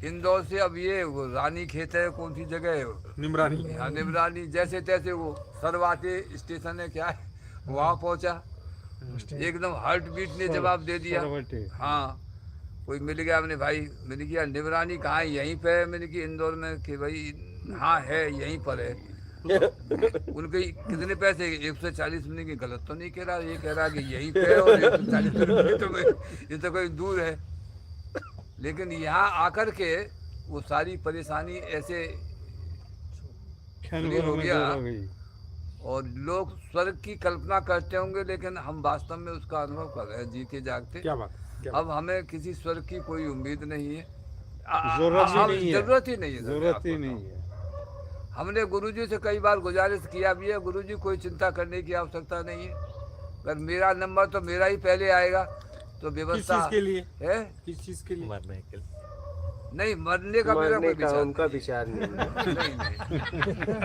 इंदौर से अब ये वो रानी खेत है, कौन सी जगह है वो? निमरानी। हाँ निमरानी, जैसे तैसे वो सरवाते स्टेशन है क्या है, वहाँ पहुँचा, एकदम हार्ट बीट ने जवाब दे दिया। हाँ कोई मिल गया, मैंने भाई मैंने किया निमरानी कहाँ है? यहीं पे है। मैंने कि इंदौर में, कि भाई हाँ है यहीं पर है। उनके कितने पैसे? 140। मैंने कि गलत तो नहीं कह रहा, ये कह रहा कि यहीं पे है और 140 रुपये ये तो कोई दूर है। लेकिन यहाँ आकर के वो सारी परेशानी ऐसे क्लियर हो गया, और लोग स्वर्ग की कल्पना करते होंगे लेकिन हम वास्तव में उसका अनुभव कर रहे हैं जीते जागते। क्या बात, क्या अब हमें किसी स्वर्ग की कोई उम्मीद नहीं है, जरूरत ही नहीं है। जरूरत ही नहीं है, जरूरत ही नहीं है। हमने गुरुजी से कई बार गुजारिश किया भी है, गुरुजी कोई चिंता करने की आवश्यकता नहीं है, अगर मेरा नंबर तो मेरा ही पहले आएगा तो किस व्यवस्था चीज के लिए, है। किस चीज के लिए? मरने के लिए। नहीं मरने का मेरा मरने कोई का विचार उनका नहीं है। विचार नहीं है।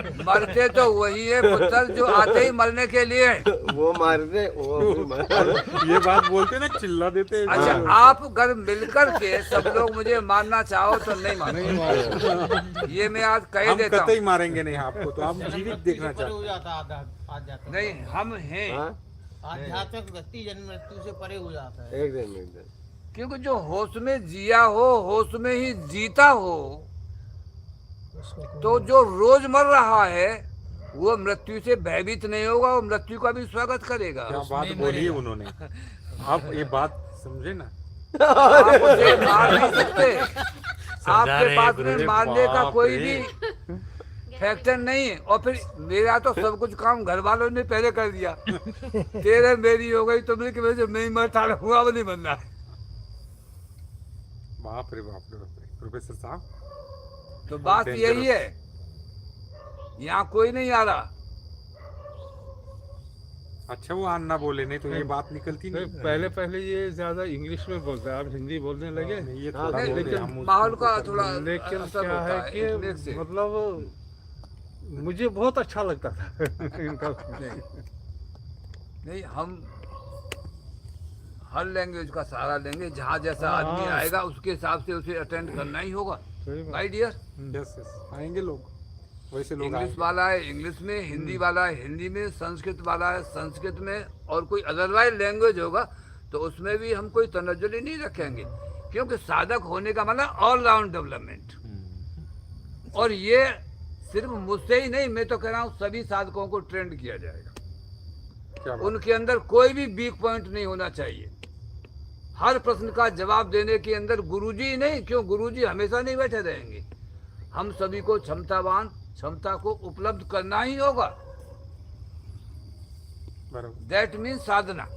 नहीं। मरते तो वही है पुत्र जो आते ही मरने के लिए। वो मारने वो भी मार- ये बात बोलते ना, चिल्ला देते हैं। अच्छा आप अगर मिलकर के सब लोग मुझे मारना चाहो तो नहीं मारो, ये मैं आज कह हम देता कतई हूँ। मारेंगे नहीं आपको, तो आप जीवित देखना चाहते हैं। नहीं हम हैं, हाँ आध्यात्मिक व्यक्ति जन्म मृत्यु से परे हो जाता है। एकदम क्योंकि जो होश में जिया हो होश में ही जीता हो, तो जो रोज मर रहा है वो मृत्यु से भयभीत नहीं होगा, वो मृत्यु का भी स्वागत करेगा। क्या बात बोली उन्होंने, आप ये बात समझे ना। आप उसे मार नहीं सकते, समझा आपके रहे पास हैं में गुरु। मारने का बाप कोई रे। भी फैक्टर नहीं है। और फिर मेरा तो सब कुछ काम घर वालों ने पहले कर दिया, तेरे मेरी हो गई, तुमने की वजह से मैं ही मरता हुआ अब नहीं बनना है। बाप रे बाप रे बाप रे। प्रोफेसर साहब, तो बात dangerous। यही है, यहाँ कोई नहीं आ रहा। अच्छा वो आना बोले, नहीं तो ये बात निकलती नहीं, नहीं। पहले पहले ये ज्यादा इंग्लिश में बोलते हैं, आप हिंदी बोलने लगे। नहीं, ये हाँ, थोड़ा नहीं, बोले, लेकिन हम उसको माहौल का तो थोड़ा लेकिन असर क्या होता है है कि इंटरनेट से। मतलब मुझे बहुत अच्छा लगता था इनका। नहीं, हम हर लैंग्वेज का सहारा लेंगे, जहाँ जैसा हाँ, आदमी हाँ। आएगा उसके हिसाब से उसे अटेंड करना ही होगा। सही बात। माय डियर, यस यस, आएंगे लोग, वैसे लोग इंग्लिश आएंगे। वाला है इंग्लिश में, हिंदी वाला है हिंदी में, संस्कृत वाला है संस्कृत में, और कोई अदरवाइज लैंग्वेज होगा तो उसमें भी हम कोई तनज्जुली नहीं रखेंगे, क्योंकि साधक होने का मतलब ऑल राउंड डेवलपमेंट। और ये सिर्फ मुझसे ही नहीं, मैं तो कह रहा हूँ सभी साधकों को ट्रेंड किया जाएगा। क्या बात। उनके अंदर कोई भी वीक पॉइंट नहीं होना चाहिए। हर प्रश्न का जवाब देने के अंदर गुरुजी ही नहीं, क्यों गुरुजी हमेशा नहीं बैठे रहेंगे, हम सभी को क्षमतावान क्षमता को उपलब्ध करना ही होगा। बराबर। दैट मीन साधना।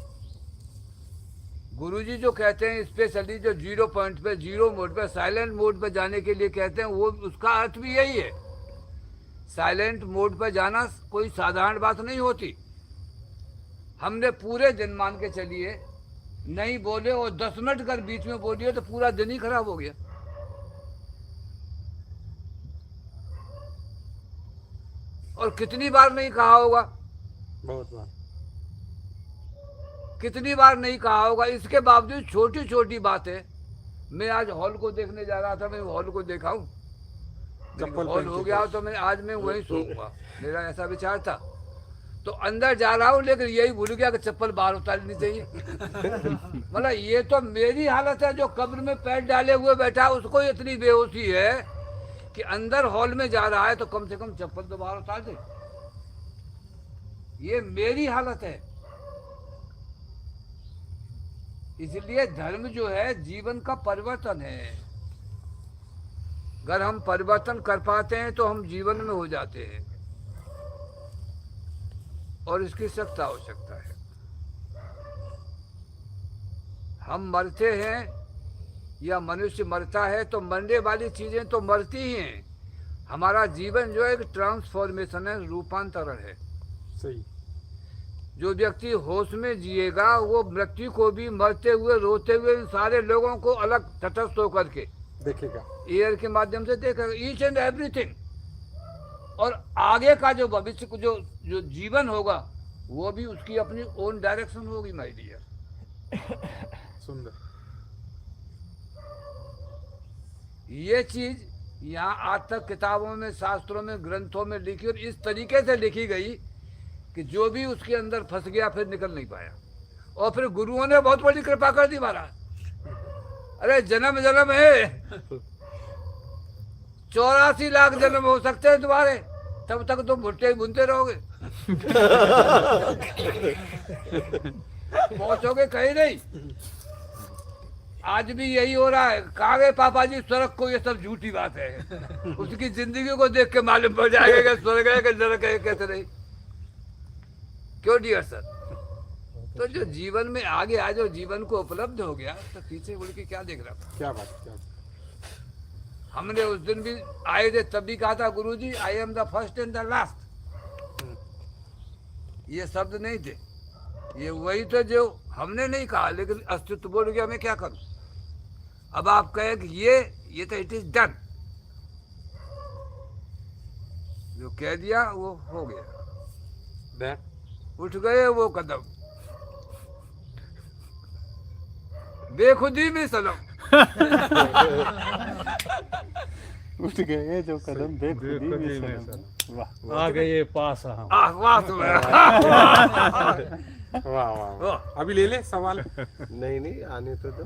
गुरुजी जो कहते हैं स्पेशली जो 0 पॉइंट पे, 0 मोड पे, साइलेंट मोड पे जाने के लिए कहते हैं, वो उसका अर्थ भी यही है। साइलेंट मोड पे जाना कोई साधारण बात नहीं होती। हमने पूरे दिन मान के चलिए नहीं बोले और 10 मिनट अगर बीच में बोलिए तो पूरा दिन ही खराब हो गया। और कितनी बार नहीं कहा होगा, बहुत बार। कितनी बार नहीं कहा होगा। इसके बावजूद छोटी छोटी बातें, मैं आज हॉल को देखने जा रहा था, मैं हॉल को देखा हूँ, चप्पल हॉल पहन हो के गया तो मैं आज मैं वहीं सोऊंगा, मेरा ऐसा विचार था। तो अंदर जा रहा हूँ लेकिन यही भूल गया कि चप्पल बाहर उतारनी चाहिए। मतलब ये तो मेरी हालत है, जो कब्र में पैर डाले हुए बैठा है, उसको इतनी बेहोशी है कि अंदर हॉल में जा रहा है तो कम से कम चप्पल तो बाहर उतार दे। ये मेरी हालत है। इसलिए धर्म जो है जीवन का परिवर्तन है। अगर हम परिवर्तन कर पाते हैं तो हम जीवन में हो जाते हैं, और इसकी सख्त आवश्यकता है। हम मरते हैं या मनुष्य मरता है तो मरने वाली चीजें तो मरती ही हैं। हमारा जीवन जो है एक ट्रांसफॉर्मेशन है, रूपांतरण है। सही। जो व्यक्ति होश में जिएगा वो मृत्यु को भी मरते हुए रोते हुए इन सारे लोगों को अलग तटस्थ होकर के देखेगा। एयर के माध्यम से देखेगा ईच एंड एवरीथिंग। और आगे का जो भविष्य को जो जो जीवन होगा वो भी उसकी अपनी ओन डायरेक्शन होगी माय डियर। सुंदर। ये चीज यहाँ आज तक किताबों में, शास्त्रों में, ग्रंथों में लिखी, और इस तरीके से लिखी गई कि जो भी उसके अंदर फंस गया फिर निकल नहीं पाया। और फिर गुरुओं ने बहुत बड़ी कृपा कर दी महाराज। अरे जन्म जन्म है, 84 लाख जन्म हो सकते हैं तुम्हारे, तब तक तुम भुट्टे ही बुनते रहोगे। पहुंचोगे कहीं नहीं। आज भी यही हो रहा है। कहा गए पापा जी स्वर्ग को, ये सब झूठी बात है। उसकी जिंदगी को देख के मालूम पड़ जाएगा कि स्वर्ग है कि नरक है कैसे नहीं। क्यों डियर सर? तो जो जीवन में आगे आज जो जीवन को उपलब्ध हो गया तो पीछे मुड़ के क्या देख रहा था। क्या बात, क्या बात। हमने उस दिन भी आए थे तब भी कहा था गुरुजी I am the first and the last. ये शब्द नहीं थे, ये वही तो जो हमने नहीं कहा, लेकिन अस्तित्व बोल गया। मैं क्या करूं? अब आप कहे कि ये तो इट इज डन, जो कह दिया वो हो गया। That उठ गए वो कदम, बेखुदी में सनम। उठ गए जो कदम बेखुदी में बेखुदी में सनम। वाह। आ गए पास हम। वाह तुम्हारा। वाह वाह वाह। अभी ले ले सवाल। नहीं नहीं, आने तो दो।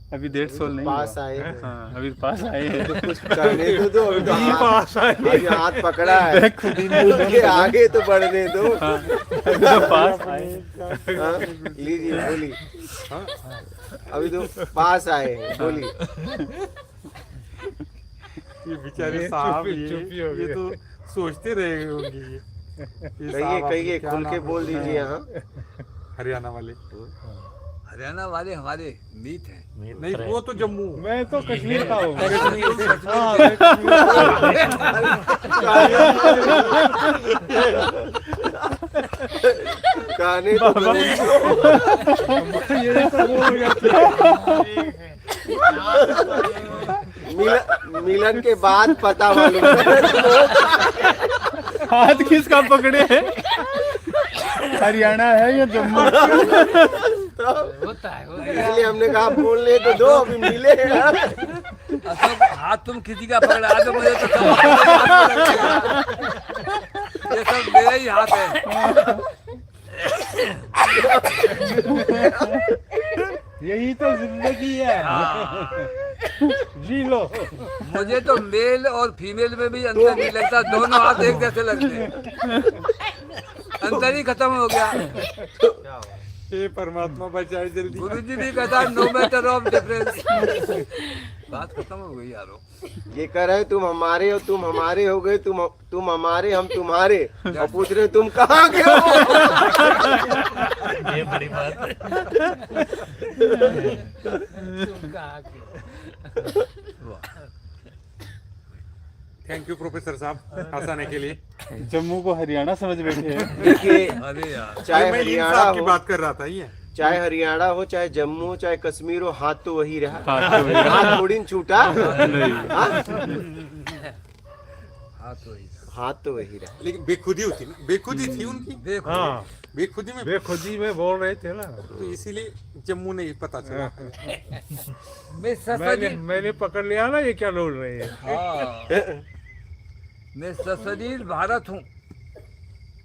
अभी 150 नहीं पास हुआ। आए हैं। हाँ अभी पास आए हैं। तो कुछ करने तो दो, अभी तो पास आए। अभी हाथ पकड़ा है, खुद ही उनके आगे तो बढ़ने दो। अभी तो पास आए हैं। हाँ, लीजिए बोलिए। अभी तो पास आए हैं, बोलिए। ये बेचारे ये साहब चुप्पी हो ये गए। तो सोचते रहे होंगे ये कहिए साहब आपके कहिए, क्या खुल नाम के है? बोल दीजिए। यहाँ हरियाणा वाले हरियाणा वाले हमारे मीत हैं। नहीं, वो तो जम्मू। मैं तो कश्मीर का हूँ। कश्मीर हाँ, मैं कश्मीर गाने तो बने। ये तो बोल गया। मिलन के बाद पता मालूम है। हाथ किसका पकड़े हैं? हरियाणा है या जम्मू? होता है इसलिए हमने कहा बोलने तो दो, अभी मिले हैं। सब हाथ तुम किसी का पकड़ा तो मुझे तो सब ये सब मेरा ही हाथ है। यही तो जिंदगी है। हाँ। जी लो। मुझे तो मेल और फीमेल में भी अंतर नहीं लगता, दोनों हाथ एक जैसे लगते हैं। अंतर ही खत्म हो गया। हे परमात्मा बचाए जल्दी। गुरु जी भी कहता नो मैटर ऑफ डिफरेंस। बात खत्म हो गई यारो। ये कह रहे तुम हमारे हो, तुम हमारे हो गए, तुम हमारे, हम तुम्हारे, और पूछ रहे तुम कहाँ के हो। ये बड़ी बात है। थैंक यू प्रोफेसर साहब हंसाने के लिए। जम्मू को हरियाणा समझ बैठे हैं। देखिए, अरे यार चाहे मैं हरियाणा इंसाफ की हो, बात कर रहा था ये। चाहे हरियाणा हो, चाहे जम्मू हो, चाहे कश्मीर हो, हाथ तो वही रहा। हाथ तो वही रहा। हाथ थोड़ी न छूटा। नहीं। हाँ? हाथ वही हाथ तो वही रहा। लेकिन बेखुदी होती ना, बेखुदी थी उनकी। देखो हाँ, बेखुदी में बेखुदी में बोल रहे थे ना। तो इसीलिए जम्मू नहीं पता चला। मैं ससुरी मैंने पकड़ लिया ना, ये क्या बोल रहे हैं। हाँ मैं सशरीर भारत हूँ।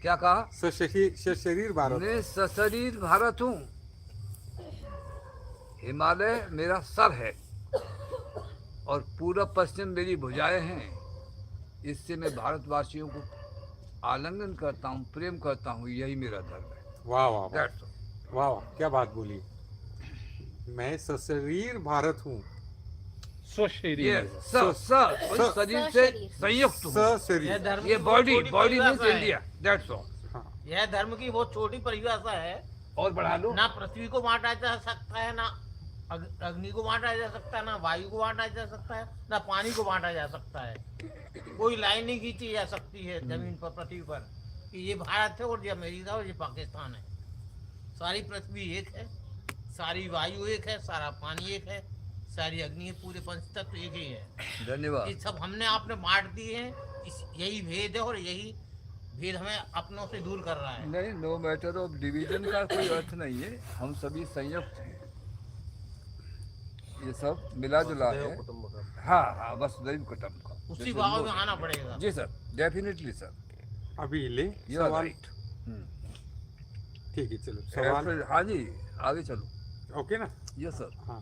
क्या कहा? सशरीर भारत। मैं सशरीर भारत हूँ। हिमालय मेरा सर है और पूरब पश्चिम मेरी भुजाएं हैं। इससे मैं भारतवासियों को आलिंगन करता हूँ, प्रेम करता हूँ। यही मेरा धर्म है। वाह वाह वाह That's all. वाह वाह, क्या बात बोली। मैं सशरीर भारत हूँ। स्वशरीर। शरीर से संयुक्त हूँ। सशरीर। धर्म ये की बॉडी छोटी बॉडी मीन्स परिभाषा है। इंडिया। That's all. यह धर्म की बहुत छोटी परिभाषा है। और बढ़ा लो। ना पृथ्वी को बांटा जा सकता है, ना अग्नि को बांटा जा सकता है, ना वायु को बांटा जा सकता है, ना पानी को बांटा जा सकता है। कोई लाइन नहीं खींची जा सकती है जमीन पर, पृथ्वी पर, कि ये भारत है और ये अमेरिका और ये पाकिस्तान है। सारी पृथ्वी एक है, सारी वायु एक है, सारा पानी एक है, सारी अग्नि है, पूरे पंचतत्व एक ही है। धन्यवाद। ये सब हमने आपने बांट दिए हैं। यही भेद है और यही भेद हमें अपनों से दूर कर रहा है। नहीं, नो मैटर ऑफ डिवीजन का कोई अर्थ नहीं है। हम सभी संयुक्त हैं। ये सब मिला जुला है। हाँ हाँ, बस दैव कुटुंब का उसी भाव में आना पड़ेगा। जी सर, डेफिनेटली सर। अभी ले यू आर सवाल। राइट। ठीक है चलो सवाल। हाँ जी, आगे चलो। ओके ना। Yes sir. हाँ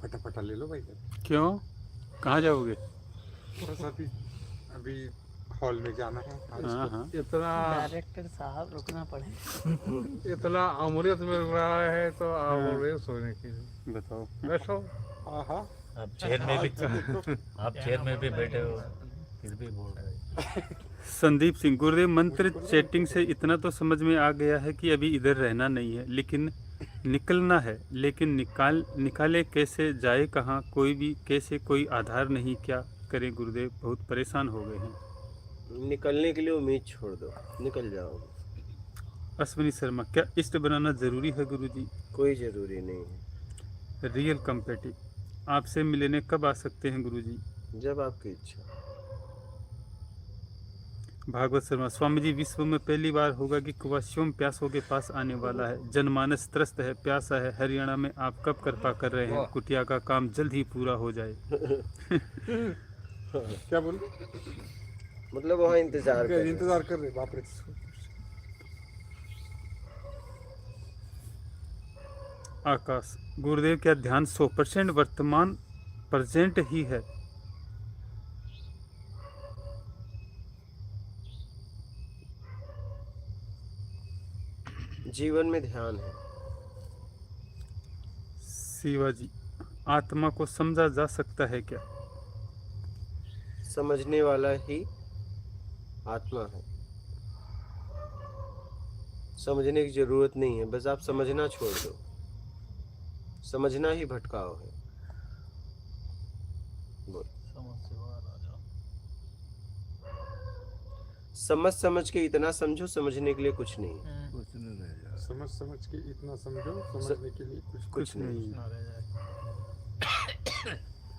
फटाफट ले लो भाई। क्यों? कहाँ जाओगे? थोड़ा सा अभी हॉल में जाना है। हाँ हाँ। इतना डायरेक्टर साहब रुकना पड़ेगा। इतना अमृत मिल रहा है तो आप बोल रहे हो सोने के लिए। बताओ। बैठो। हाँ आप चेयर में भी आप चेयर में भी बैठे हो, फिर भी बोल रहे हो। संदीप सिंह, गुरुदेव मंत्र चैटिंग से इतना तो समझ में आ गया है कि अभी इधर रहना नहीं है, लेकिन निकलना है। लेकिन निकाले कैसे, जाए कहाँ, कोई भी कैसे, कोई आधार नहीं। क्या करें गुरुदेव, बहुत परेशान हो गए हैं। निकलने के लिए उम्मीद छोड़ दो, निकल जाओ। अश्विनी शर्मा, क्या इष्ट बनाना जरूरी है गुरुजी? कोई जरूरी नहीं है। रियल कम्पेटिव, आपसे मिलने कब आ सकते हैं गुरुजी? जब आपकी इच्छा। भागवत शर्मा, स्वामी जी, विश्व में पहली बार होगा कि कुआं स्वयं प्यासों के पास आने वाला है। जनमानस त्रस्त है, प्यासा है। हरियाणा में आप कब कृपा कर रहे हैं? कुटिया का काम जल्द ही पूरा हो जाए। क्या बोल मतलब वहाँ इंतजार कर रहे हैं। इंतजार कर रहे। बाप रे। आकाश, गुरुदेव क्या ध्यान 100% वर्तमान प्रेजेंट ही है? जीवन में ध्यान है। शिवाजी, आत्मा को समझा जा सकता है क्या? समझने वाला ही आत्मा है। समझने की जरूरत नहीं है, बस आप समझना छोड़ दो। समझना ही भटकाव है। बोल। समझ के इतना समझो, समझने के लिए कुछ नहीं है। समझ के इतना समझो, समझने के लिए कुछ नहीं।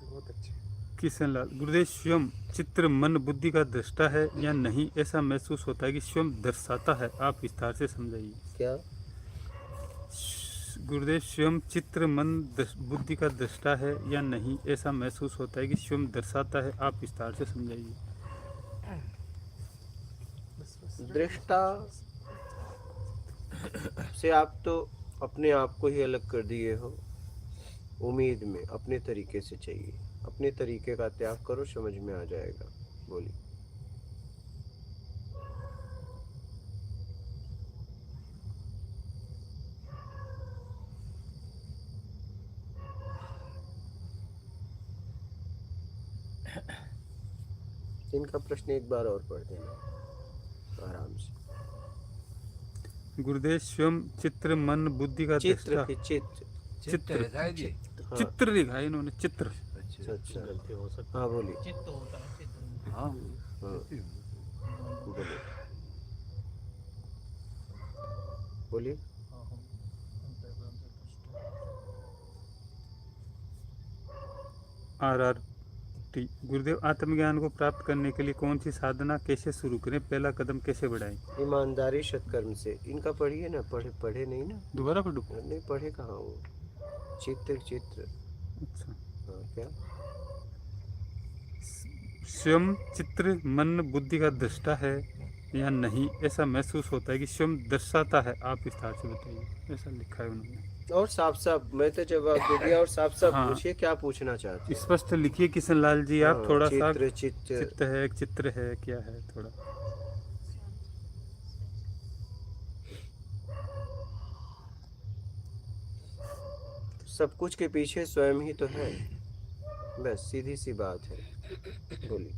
बहुत अच्छे। किशन लाल, गुरुदेव स्वयं चित्र मन बुद्धि का दृष्टा है या नहीं? ऐसा महसूस होता है कि स्वयं दर्शाता है। आप विस्तार से समझाइए। क्या? गुरुदेव स्वयं चित्र मन बुद्धि का दृष्टा है या नहीं? ऐसा महसूस होता है कि स्वयं दर्शाता है। आप विस्तार से समझाइए। दृष्टा से आप तो अपने आप को ही अलग कर दिए हो। उम्मीद में अपने तरीके से चाहिए। अपने तरीके का त्याग करो, समझ में आ जाएगा। बोलिए। इनका प्रश्न एक बार और पढ़ देना आराम से। गुरुदेव स्वयं चित्र मन बुद्धि का चित्र दृष्टा। की चित्र। चित्र है जी। हाँ। चित्र लिखा है इन्होंने, चित्र। अच्छा। हाँ बोलिए। चित्त होता है चित्त। हाँ हाँ बोलिए। बोलिए। RRT, गुरुदेव आत्मज्ञान को प्राप्त करने के लिए कौन सी साधना कैसे शुरू करें? पहला कदम कैसे बढ़ाएं? ईमानदारी सत्कर्म से। इनका पढ़िए ना। पढ़े नहीं ना? दोबारा पढ़ो। नहीं पढ़े कहाँ वो? चित्र। अच्छा। हाँ क्या? स्वयं चित्र मन बुद्धि का दृष्टा है या नहीं? ऐसा महसूस होता है कि स्वयं दर्शाता है। आप विस्तार से बताइए। ऐसा लिखा है उन्होंने। और साफ मैं तो जवाब दे दिया। और साफ हाँ। पूछिए क्या पूछना चाहते हैं। स्पष्ट लिखिए किशन लाल जी। आप हाँ, थोड़ा सा चित्र चित्र है क्या है थोड़ा। सब कुछ के पीछे स्वयं ही तो है। बस सीधी सी बात है। बोलिए।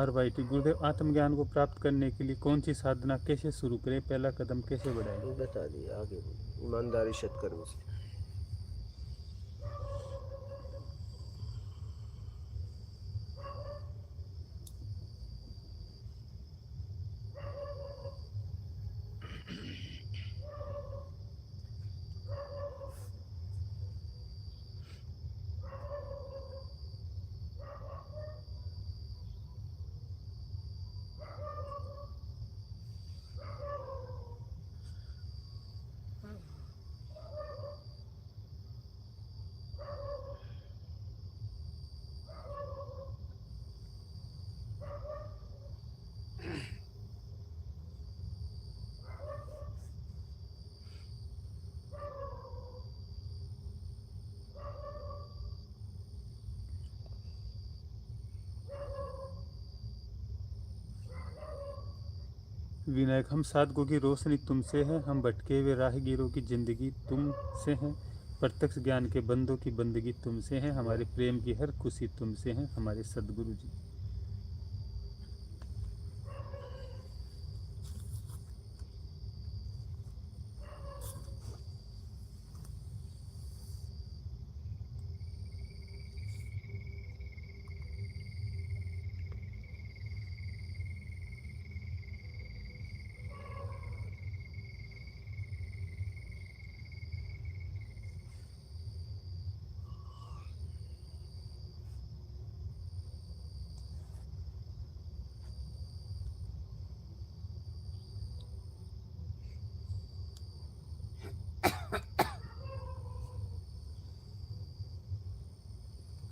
RRYT, गुरुदेव आत्मज्ञान को प्राप्त करने के लिए कौन सी साधना कैसे शुरू करें? पहला कदम कैसे बढ़ाएं? बता दिए, आगे बोलिए। ईमानदारी सत्कर्म से। विनायक, हम साधकों की रोशनी तुमसे है। हम भटके हुए राहगीरों की जिंदगी तुमसे है। प्रत्यक्ष ज्ञान के बंदों की बंदगी तुमसे है। हमारे प्रेम की हर खुशी तुमसे है हमारे सदगुरु जी।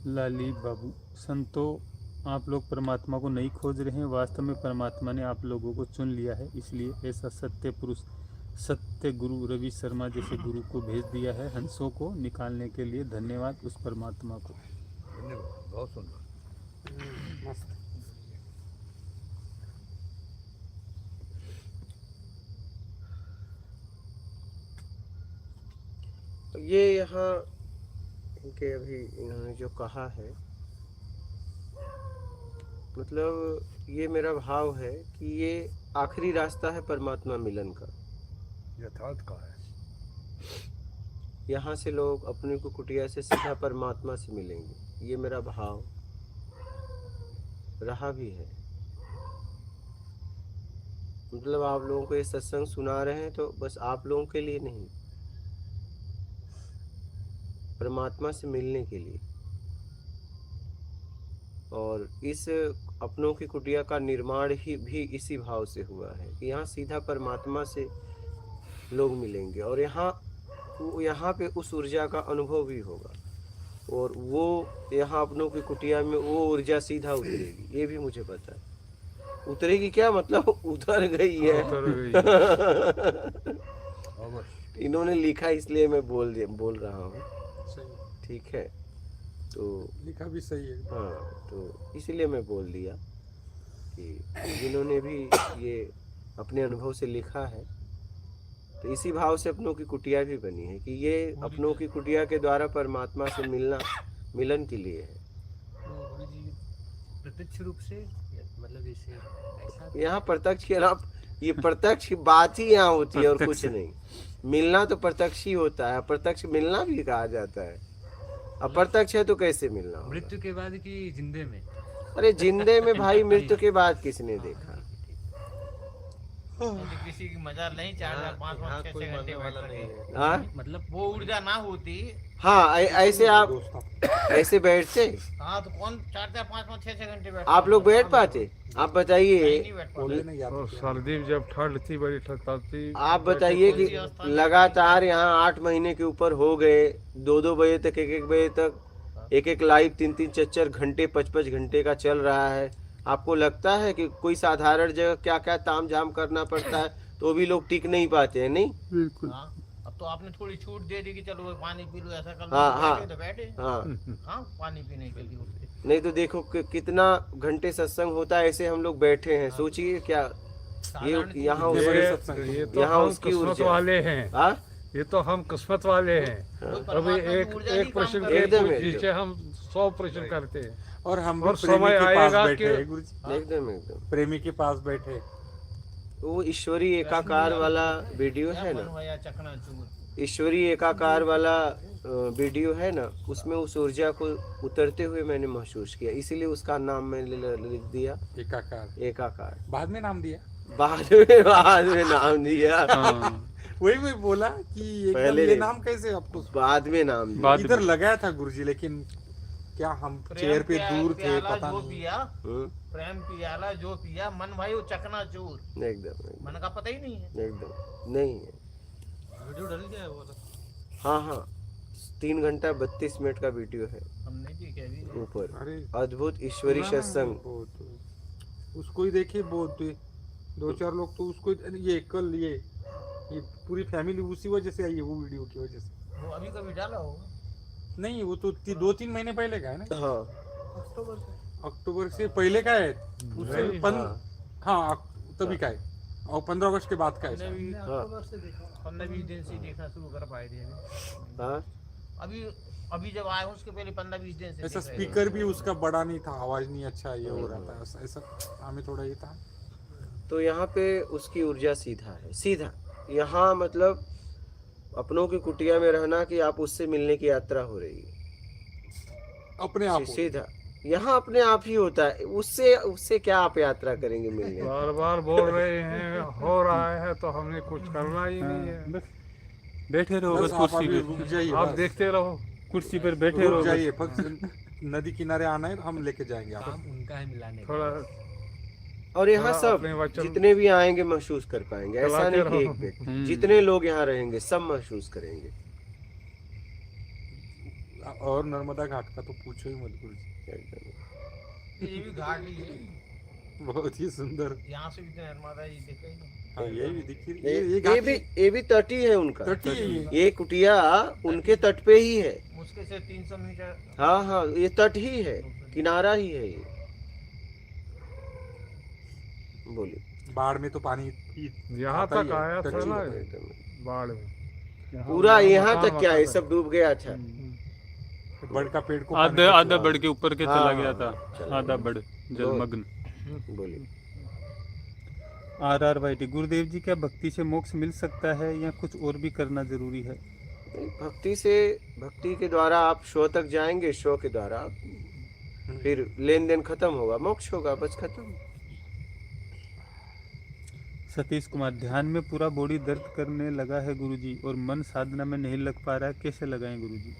लाली बाबू, संतो आप लोग परमात्मा को नहीं खोज रहे हैं। वास्तव में परमात्मा ने आप लोगों को चुन लिया है। इसलिए ऐसा सत्य पुरुष सत्य गुरु रवि शर्मा जैसे गुरु को भेज दिया है हंसों को निकालने के लिए। धन्यवाद उस परमात्मा को। धन्यवाद, बहुत सुंदर। मस्त। ये यहाँ इनके अभी इन्होंने जो कहा है, मतलब ये मेरा भाव है कि ये आखिरी रास्ता है परमात्मा मिलन का। यथार्थ का है। यहाँ से लोग अपनी को कुटिया से सीधा परमात्मा से मिलेंगे, ये मेरा भाव रहा भी है। मतलब आप लोगों को ये सत्संग सुना रहे हैं तो बस आप लोगों के लिए नहीं, परमात्मा से मिलने के लिए। और इस अपनों की कुटिया का निर्माण ही भी इसी भाव से हुआ है कि यहाँ सीधा परमात्मा से लोग मिलेंगे और यहाँ पे उस ऊर्जा का अनुभव भी होगा और वो यहाँ अपनों की कुटिया में वो ऊर्जा सीधा उतरेगी, ये भी मुझे पता है। उतरेगी क्या मतलब उतर गई है। इन्होंने लिखा इसलिए मैं बोल रहा हूँ, सही, ठीक है। तो लिखा भी सही है। हाँ, तो इसीलिए मैं बोल दिया कि जिन्होंने भी ये अपने अनुभव से लिखा है तो इसी भाव से अपनों की कुटिया भी बनी है कि ये अपनों की कुटिया के द्वारा परमात्मा से मिलन के लिए है। प्रत्यक्ष रूप से मतलब जैसे ऐसा यहाँ प्रत्यक्ष के अलावा ये प्रत्यक्ष की बात ही यहाँ होती है और कुछ नहीं। मिलना तो प्रत्यक्ष ही होता है, प्रत्यक्ष मिलना भी कहा जाता है। अप्रत्यक्ष है तो कैसे मिलना होगा? मृत्यु के बाद की जिंदे में। अरे जिंदे में भाई मृत्यु के बाद किसने देखा? यदि किसी की मजा नहीं 4-5 6 घंटे बैठ सके, हाँ मतलब वो ऊर्जा ना होती। हाँ, ऐसे आप ऐसे बैठते, हाँ तो कौन 4-5 6 घंटे बैठ? आप लोग बैठ पाते? आप बताइए, नहीं बैठ पाते। बोले नहीं और याद सर्दी में जब ठंड थी बड़ी ठंड थी। आप बताइए कि लगातार यहाँ 8 महीने के ऊपर हो गए, 2-2 बजे तक, 1-1 बजे तक, 1-1 लाइव 3-3 4-4 घंटे 5-5 घंटे का चल रहा है। आपको लगता है कि कोई साधारण जगह क्या क्या ताम झाम करना पड़ता है तो भी लोग टिक नहीं पाते हैं? नहीं, बिल्कुल। हाँ, अब तो आपने थोड़ी छूट दे दी कि चलो वो पानी पी लो, ऐसा कर लो। हाँ, हाँ। बैठे तो बैठे, हाँ, हाँ पानी पीने के लिए उठे। नहीं तो देखो कितना घंटे सत्संग होता है, ऐसे हम लोग बैठे हैं। सोचिए क्या ये यहाँ उस ये तो यहाँ हम उसकी किस्मत ऊर्जा। वाले हैं। हाँ, ये तो हम किस्मत वाले हैं। कोई अभी परमात्मा की एक ऊर्जा नहीं एक काम प्रश्न कर के रही। एकदम, पीछे हम 100% करते हैं। और हम और भी प्रेमी समय के पास आएगा बैठे कि- हैं गुरुजी। एकदम एकदम। प्रेमी के पास बैठे। वो ईश्वरीय एकाकार वाला वीडियो है ना, मन भया चकनाचूर। ईश्वरीय एकाकार वाला वीडियो है ना, उसमें उस ऊर्जा को उतरते हुए मैंने महसूस किया, इसीलिए उसका नाम मैंने लिख दिया एकाकार। एकाकार। बाद में नाम दिया। बाद में नाम दिया। वही मैं बोला कि एकदम पहले ये नहीं। नाम कैसे आपको बाद में नाम दिया। इधर लगाया था गुरुजी, लेकिन क्या हम चेयर पे दूर थे पता जो नहीं। पिया, हम्म, प्रेम पियाला जो पिया, मन भाई वो चकनाचूर। एकदम मन का पता ही नहीं है। एकदम नहीं है। वीडियो डल गया है वो तो, हाँ हाँ, 3 घंटा 32 मिनट का वीडियो है हम नहीं देखे अभी। ऊपर। अरे अद्भुत ईश्वरी पुराना है सत्संग। वो तो। उसको ही देखे बहुत 2-4 लोग तो उसको ये कल ये पूरी फैमिली उसी वजह से आई है, वो वीडियो की वजह से। वो अभी कभी डाला होगा नहीं, वो तो 2-3 महीने पहले का है ना। हाँ अक्टूबर से। अक्टूबर से पहले का है उससे नहीं, हाँ तभी का है, और 15 अगस्त के बाद का है शायद। 15-20 दिन से देखना शुरू कर पाए थे अभी। हाँ, अभी जब आए हूँ उसके पहले 15-20 दिन से ऐसा देख रहे थे। स्पीकर भी उसका बड़ा नहीं था, आवाज नहीं अच्छा ये हो रहा था, ऐसा हमें थोड़ा ये था। तो यहाँ पे उसकी ऊर्जा सीधा है, सीधा। यहाँ मतलब अपनों की कुटिया में रहना कि आप उससे मिलने की यात्रा हो रही है, अपने आप हो। सीधा। यहाँ अपने आप ही होता है, उससे क्या आप यात्रा करेंगे मिलने? बार बार बोल रहे हैं हो रहा है तो हमने कुछ करना ही नहीं है। बस बैठे रहो, बस बस आप कुर्सी अभी पे, रुक जाइए, आप बस। देखते रहो। कुर्सी पर बैठे रहो रुक बस। जाइए, नदी किनारे आना है, हम लेके जाएंगे आप। काम उनका है मिलाने का। थोड़ा और यहाँ हाँ, सब अपने वचन जितने भी आएंगे महसूस कर पाएंगे, ऐसा चलाते नहीं कि एक रहो। व्यक्ति, जितने लोग यहाँ रहेंगे सब महसूस करेंगे। और नर्मदा घाट का तो पूछो ही मत गुरुजी, एकदम। ये भी घाट ही है, बहुत ही सुंदर। यहाँ से भी तो नर्मदा जी दिख रही है। हाँ यही देखिए ये भी तट ही है उनका। तट ही है ये। ये कुटिया उनके तट पे ही है। मुश्किल से 300 मीटर। हाँ हाँ, ये तट ही है, किनारा ही है ये। बोलिए। बाढ़ में तो पानी यहाँ आता ही तक है, आया था कच्ची ना है। बाढ़ में। पूरा यहाँ मकान तक क्या, ये वकान सब डूब गया था। बड़ का पेड़ को आधा आधा बढ़ के ऊपर के हाँ, चला गया चला था, आधा बढ़ जलमग्न। बोलिए। RRYT गुरुदेव जी, क्या भक्ति से मोक्ष मिल सकता है या कुछ और भी करना जरूरी है? भक्ति के द्वारा आप शो तक जाएंगे, शो के द्वारा फिर लेन देन खत्म होगा, मोक्ष होगा, बस खत्म। सतीश कुमार, ध्यान में पूरा बॉडी दर्द करने लगा है गुरुजी और मन साधना में नहीं लग पा रहा है, कैसे लगाएं गुरुजी?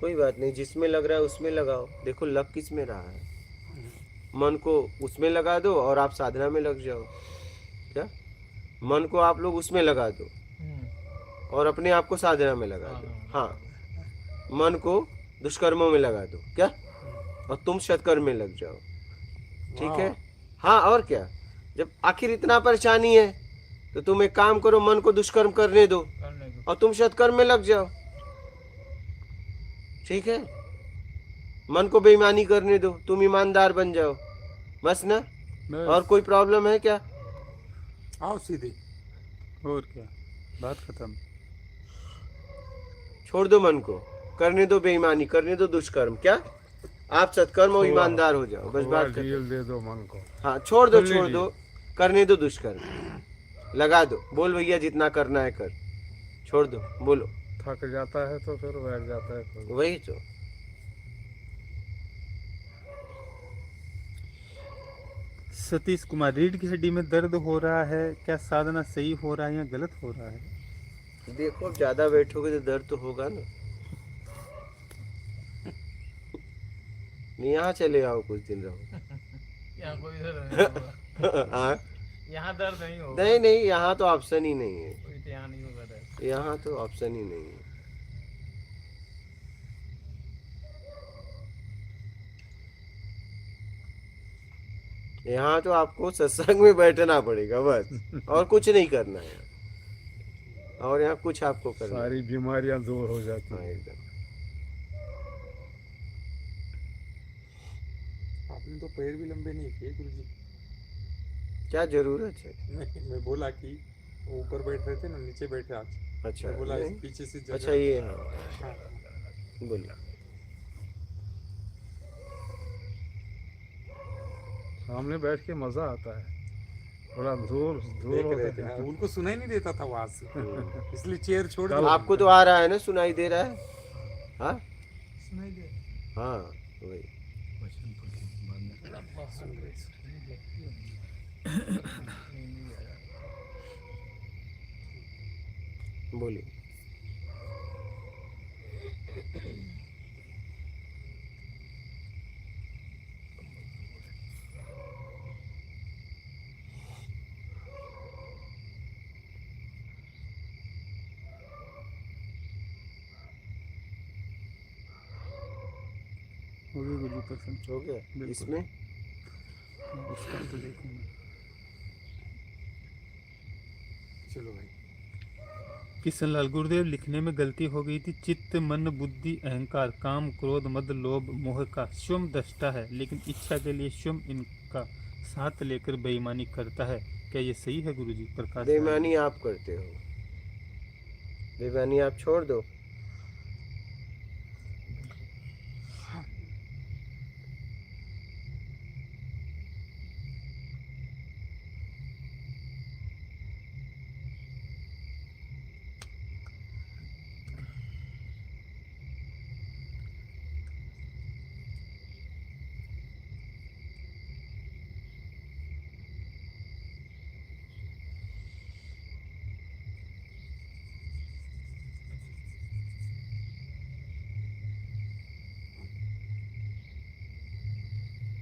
कोई बात नहीं, जिसमें लग रहा है उसमें लगाओ। देखो लग किस में रहा है, मन को उसमें लगा दो और आप साधना में लग जाओ। क्या मन को आप लोग उसमें लगा दो और अपने आप को साधना में लगा दो। हाँ, मन को दुष्कर्मों में लगा दो क्या, और तुम सत्कर्म में लग जाओ। ठीक है। हाँ, और क्या, जब आखिर इतना परेशानी है तो तुम एक काम करो, मन को दुष्कर्म करने दो और तुम सत्कर्म में लग जाओ। ठीक है। मन को बेईमानी करने दो, तुम ईमानदार बन जाओ, बस ना। और कोई प्रॉब्लम है क्या? आओ सीधे। और क्या, बात खत्म। छोड़ दो मन को, करने दो बेईमानी, करने दो दुष्कर्म। क्या आप सत्कर्म और ईमानदार हो जाओ, बस बात खत्म। डील दे दो मन को। हाँ, छोड़ दो, करने दो दुष्कर्म, लगा दो। बोल भैया जितना करना है कर, छोड़ दो, बोलो। थक जाता है तो फिर बैठ जाता है कोई। वही तो। सतीश कुमार, रीढ़ की हड्डी में दर्द हो रहा है, क्या साधना सही हो रहा है या गलत हो रहा है? देखो, अब ज्यादा बैठोगे तो दर्द तो होगा ना। यहाँ चले आओ, कुछ दिन रहो। यहाँ कोई दर्द नहीं होगा। हाँ? यहाँ दर्द नहीं होगा। नहीं, यहाँ तो ऑप्शन ही नहीं है। कोई तो यहाँ नहीं होगा दर्द। यहाँ तो ऑप्शन ही नहीं है। यहाँ तो आपको सत्संग में बैठना पड़ेगा बस, और कुछ नहीं करना है। और यहाँ कुछ आपको करना है। सारी बीमारियां दूर हो जाती हाँ, हैं। एकदम। आपने तो पैर भी लंबे नहीं किए गुरुजी। क्या जरूरत है? मैं बोला कि वो ऊपर बैठ रहे थे ना, नीचे बैठे आज। अच्छा, मैं बोला नहीं? पीछे से जगह- अच्छा, ये हाँ, हाँ। बोलिए। सामने बैठ के मजा आता है, थोड़ा दूर देख होता रहे थे, है। हाँ, उनको सुनाई नहीं देता था आवाज से, इसलिए चेयर छोड़ कल दी। आपको तो आ रहा है ना, सुनाई दे रहा है? हाँ, हाँ, वही। बोलिए। हो गया गुरुजी पसंद। हो गया बिल्कुल। इसमें? उसका तो देखूंगा। चलो भाई। किशन लाल, गुरुदेव लिखने में गलती हो गई थी। चित्त, मन, बुद्धि, अहंकार, काम, क्रोध, मद, लोभ, मोह का स्वयं दृष्टा है, लेकिन इच्छा के लिए स्वयं इनका साथ लेकर बेईमानी करता है, क्या ये सही है गुरुजी? प्रकाश बेईमानी आप करते हो, बेईमानी आप छोड़ दो।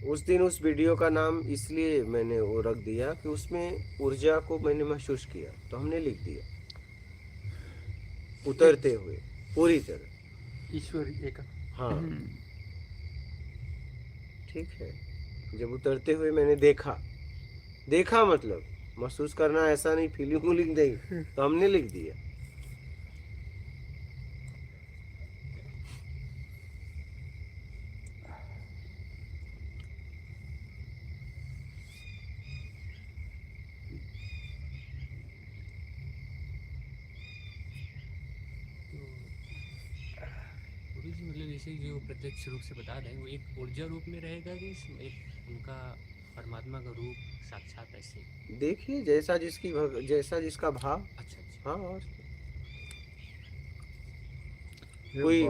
उस दिन उस वीडियो का नाम इसलिए मैंने वो रख दिया कि उसमें ऊर्जा को मैंने महसूस किया, तो हमने लिख दिया उतरते हुए पूरी तरह। ईश्वर एक। हाँ, ठीक है। जब उतरते हुए मैंने देखा मतलब महसूस करना ऐसा नहीं, फीलिंग वूलिंग नहीं, तो हमने लिख दिया। गुरु जी मतलब जैसे जो प्रत्यक्ष रूप से बता रहे हैं वो एक ऊर्जा रूप में रहेगा कि एक उनका परमात्मा का रूप साक्षात ऐसे? देखिए जैसा जिसका भाव। अच्छा अच्छा। हाँ, और ये कोई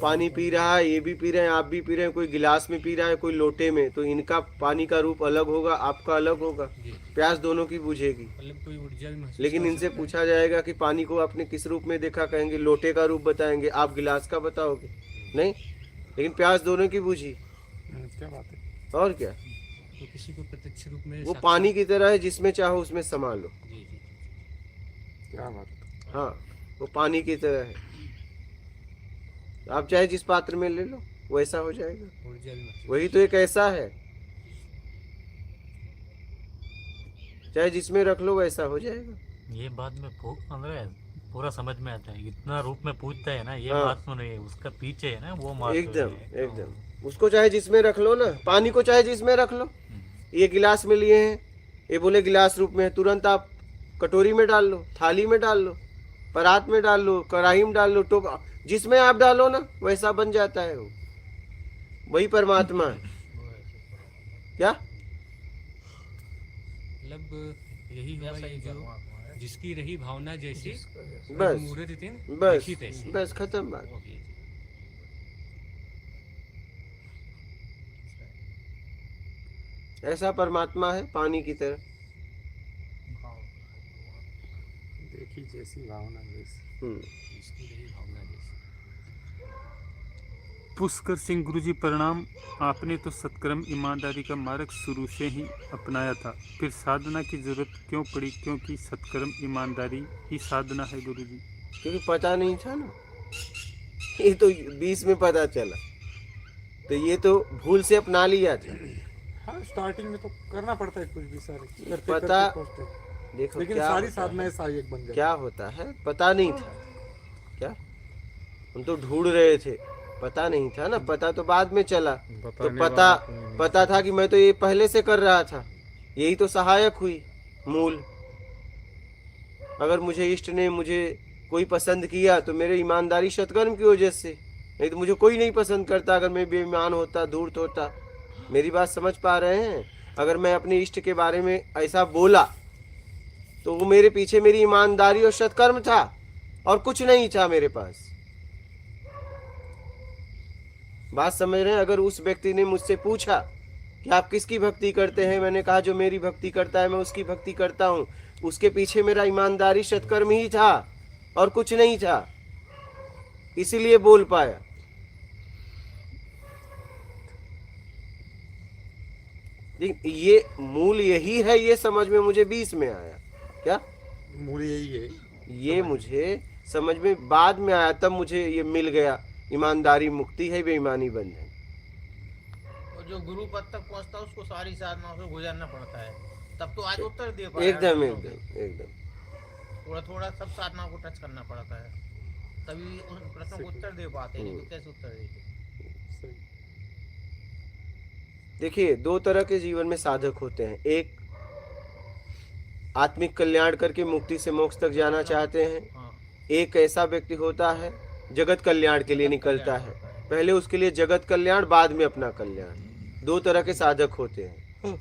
पानी पी रहा है, ये भी पी रहे हैं, आप भी पी रहे हैं, कोई गिलास में पी रहा है, कोई लोटे में, तो इनका पानी का रूप अलग होगा, आपका अलग होगा, जी प्यास दोनों की बुझेगी। मतलब कोई ऊर्जा भी महसूस लेकिन कर इनसे सकता है? पूछा जाएगा कि पानी को आपने किस रूप में देखा, कहेंगे लोटे का रूप बताएंगे, आप गिलास का बताओगे नहीं, लेकिन प्यास दोनों की बुझी, क्या बात है। और क्या। तो किसी को प्रत्यक्ष रूप में वो पानी की तरह है, जिसमें चाहो उसमें समा लो। जी जी। क्या बात है। हाँ, वो पानी की तरह है, आप चाहे जिस पात्र में ले लो वैसा हो जाएगा। ऊर्जा भी महसूस। वही तो एक ऐसा है, चाहे जिसमें रख लो वैसा हो जाएगा। ये बात में पूरा समझ में आता है, इतना रूप में पूछता है ना, ये हाँ। बात तो नहीं है, उसका पीछे है ना वो मार्ग एकदम है। एकदम, उसको चाहे जिसमें रख लो ना, पानी को चाहे जिसमें रख लो। ये गिलास में लिए हैं, ये बोले गिलास रूप में है, तुरंत आप कटोरी में डाल लो, थाली में डाल लो, परात में डाल लो, कढ़ाई में डाल लो, टोप, जिसमें आप डालो ना वैसा बन जाता है वो, वही परमात्मा है। क्या मतलब यही हुआ ये जो जिसकी रही भावना जैसी बस मूर्त तीन बस देखी तैसी। बस खत्म बात। जी, जी। ऐसा परमात्मा है पानी की तरह। देखी जैसी भावना जैसी। जिसकी रही भावना जैसी। पुष्कर सिंह गुरुजी प्रणाम। आपने तो सत्कर्म ईमानदारी का मार्ग शुरू से ही अपनाया था, फिर साधना की जरूरत क्यों पड़ी? क्योंकि सत्कर्म ईमानदारी ही साधना है गुरुजी। क्योंकि पता नहीं था ना, ये तो 20 में पता चला, तो ये तो भूल से अपना लिया था। हाँ, स्टार्टिंग में तो करना पड़ता है कुछ भी सारे करते पता- करते पहुंचते। देखो लेकिन क्या सारी होता साधनाएं है, सहायक बन जाती। क्या होता है, पता नहीं था क्या, हम तो ढूंढ रहे थे, पता नहीं था ना, पता तो बाद में चला। तो पता था कि मैं तो ये पहले से कर रहा था, यही तो सहायक हुई मूल। अगर मुझे इष्ट ने मुझे कोई पसंद किया तो मेरे ईमानदारी सत्कर्म की वजह से, नहीं तो मुझे कोई नहीं पसंद करता अगर मैं बेईमान होता, धूर्त होता। मेरी बात समझ पा रहे हैं? अगर मैं अपने इष्ट के बारे में ऐसा बोला तो वो मेरे पीछे मेरी ईमानदारी और सत्कर्म था, और कुछ नहीं था मेरे पास। बात समझ रहे हैं? अगर उस व्यक्ति ने मुझसे पूछा कि आप किसकी भक्ति करते हैं, मैंने कहा जो मेरी भक्ति करता है मैं उसकी भक्ति करता हूँ, उसके पीछे मेरा ईमानदारी सत्कर्म ही था और कुछ नहीं था, इसीलिए बोल पाया। ये मूल यही है, ये समझ में मुझे 20 में आया। क्या मूल यही है? ये मुझे समझ में बाद में आया, तब मुझे ये मिल गया, ईमानदारी मुक्ति है, बेईमानी बंधन। और जो गुरु पद तक पहुंचता है उसको सारी साधनाओं से गुजरना पड़ता है, तब तो आज उत्तर दे पाया। एकदम एकदम एकदम थोड़ा थोड़ा सब साधनाओं को टच करना पड़ता है, तभी उन प्रश्नों को उत्तर दे पाते हैं, नहीं तो कैसे उत्तर देते। देखिए, दो तरह के जीवन में साधक होते हैं। एक आत्मिक कल्याण करके मुक्ति से मोक्ष तक जाना चाहते हैं, हाँ, एक ऐसा व्यक्ति होता है जगत कल्याण के लिए निकलता है, पहले उसके लिए जगत कल्याण, बाद में अपना कल्याण। दो तरह के साधक होते हैं,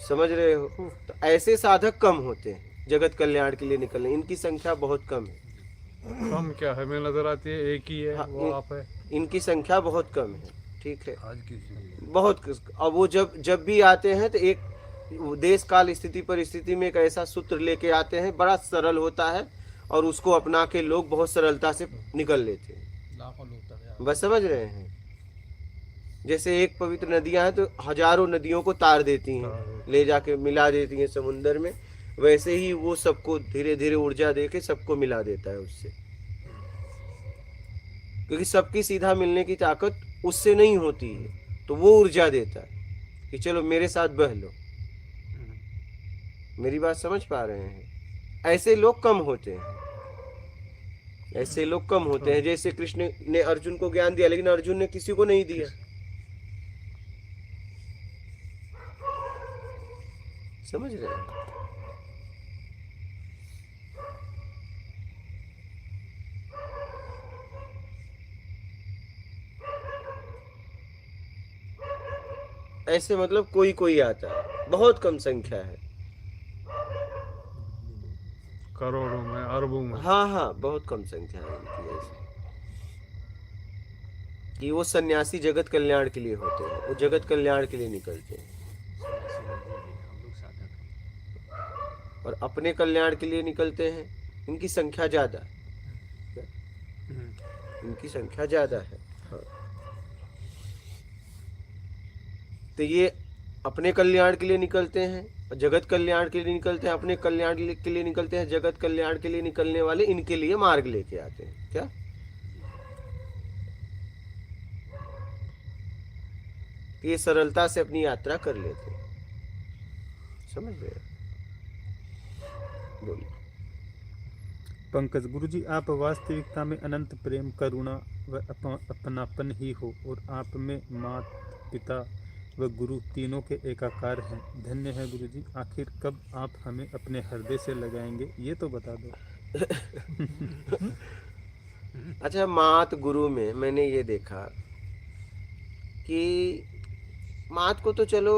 समझ रहे हो? तो ऐसे साधक कम होते हैं जगत कल्याण के लिए निकलने, इनकी संख्या बहुत कम है। कम क्या है, हमें नजर आती है एक ही है, हाँ, वो आप है। इनकी संख्या बहुत कम है, ठीक है, आज की जिंदगी। बहुत। अब वो जब भी आते हैं तो एक देश काल स्थिति परिस्थिति में एक ऐसा सूत्र लेके आते हैं, बड़ा सरल होता है, और उसको अपना के लोग बहुत सरलता से निकल लेते हैं। लाखों लोग तक यार। बस समझ रहे हैं? जैसे एक पवित्र नदियां हैं तो हजारों नदियों को तार देती हैं, ले जाके मिला देती हैं समुंदर में, वैसे ही वो सबको धीरे धीरे ऊर्जा दे के सबको मिला देता है उससे, क्योंकि सबकी सीधा मिलने की ताकत उससे नहीं होती है, तो वो ऊर्जा देता है कि चलो मेरे साथ बह लो, मेरी बात समझ पा रहे हैं? ऐसे लोग कम होते हैं, ऐसे लोग कम होते हैं। जैसे कृष्ण ने अर्जुन को ज्ञान दिया, लेकिन अर्जुन ने किसी को नहीं दिया। समझ रहे हैं? ऐसे मतलब कोई कोई आता है, बहुत कम संख्या है। करोड़ों में, अरबों में। हाँ हाँ, बहुत कम संख्या है इनकी ऐसी। कि वो सन्यासी जगत कल्याण के लिए होते हैं, वो जगत कल्याण के लिए निकलते हैं, हम लोग साधक हैं। और अपने कल्याण के लिए निकलते हैं। इनकी संख्या ज्यादा है, इनकी संख्या ज्यादा है। हाँ। तो ये अपने कल्याण के लिए निकलते हैं, जगत कल्याण के लिए निकलते हैं, अपने कल्याण के लिए निकलते हैं, जगत कल्याण के लिए निकलने वाले इनके लिए मार्ग लेके आते हैं। क्या ये सरलता से अपनी यात्रा कर लेते हैं? समझ रहे हैं? बोलिए। पंकज गुरुजी, आप वास्तविकता में अनंत प्रेम, करुणा व अपनापन ही हो, और आप में माता पिता व गुरु तीनों के एकाकार हैं। धन्य है गुरुजी। आखिर कब आप हमें अपने हृदय से लगाएंगे, ये तो बता दो। अच्छा, मात गुरु में मैंने ये देखा कि मात को तो चलो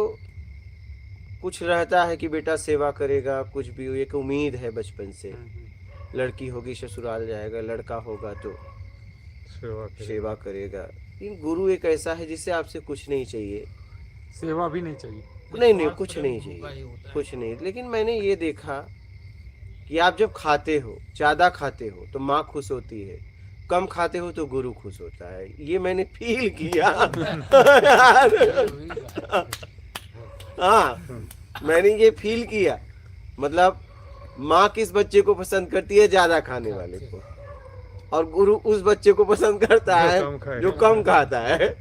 कुछ रहता है कि बेटा सेवा करेगा, कुछ भी हो, एक उम्मीद है बचपन से। लड़की होगी ससुराल जाएगा, लड़का होगा तो सेवा करेगा। लेकिन गुरु एक ऐसा है जिससे आपसे कुछ नहीं चाहिए, सेवा भी नहीं चाहिए। नहीं कुछ नहीं चाहिए, कुछ नहीं। लेकिन मैंने ये देखा कि आप जब खाते हो, ज्यादा खाते हो तो माँ खुश होती है, कम खाते हो तो गुरु खुश होता है। ये मैंने फील किया। हाँ, मैंने ये फील किया। मतलब माँ किस बच्चे को पसंद करती है? ज्यादा खाने वाले को, और गुरु उस बच्चे को पसंद करता है जो कम खाता है।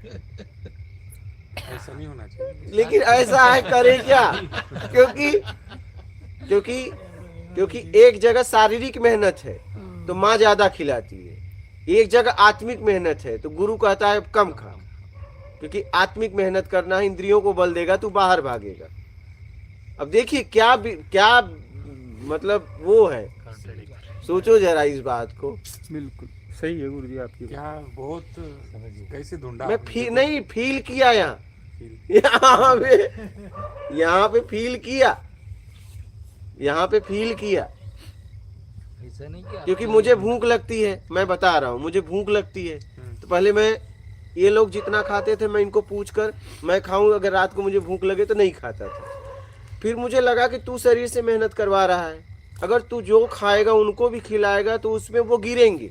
ऐसा नहीं होना चाहिए। लेकिन ऐसा है, करे क्या? क्योंकि एक जगह शारीरिक मेहनत है तो माँ ज्यादा खिलाती है, एक जगह आत्मिक मेहनत है तो गुरु कहता है कम खा। क्योंकि आत्मिक मेहनत करना है, इंद्रियों को बल देगा तो बाहर भागेगा। अब देखिए क्या मतलब वो है, सोचो जरा इस बात को। बिल्कुल सही है गुरुजी आपकी बात। क्या बहुत कैसे ढूंढा मैं आपने? नहीं फील किया यहाँ पे फील किया, यहाँ पे फील किया। ऐसा नहीं कि क्योंकि मुझे भूख लगती है, मैं बता रहा हूँ, मुझे भूख लगती है तो पहले मैं, ये लोग जितना खाते थे मैं इनको पूछ कर मैं खाऊं, अगर रात को मुझे भूख लगे तो नहीं खाता था। फिर मुझे लगा कि तू शरीर से मेहनत करवा रहा है, अगर तू जो खाएगा उनको भी खिलाएगा तो उसमें वो गिरेंगे।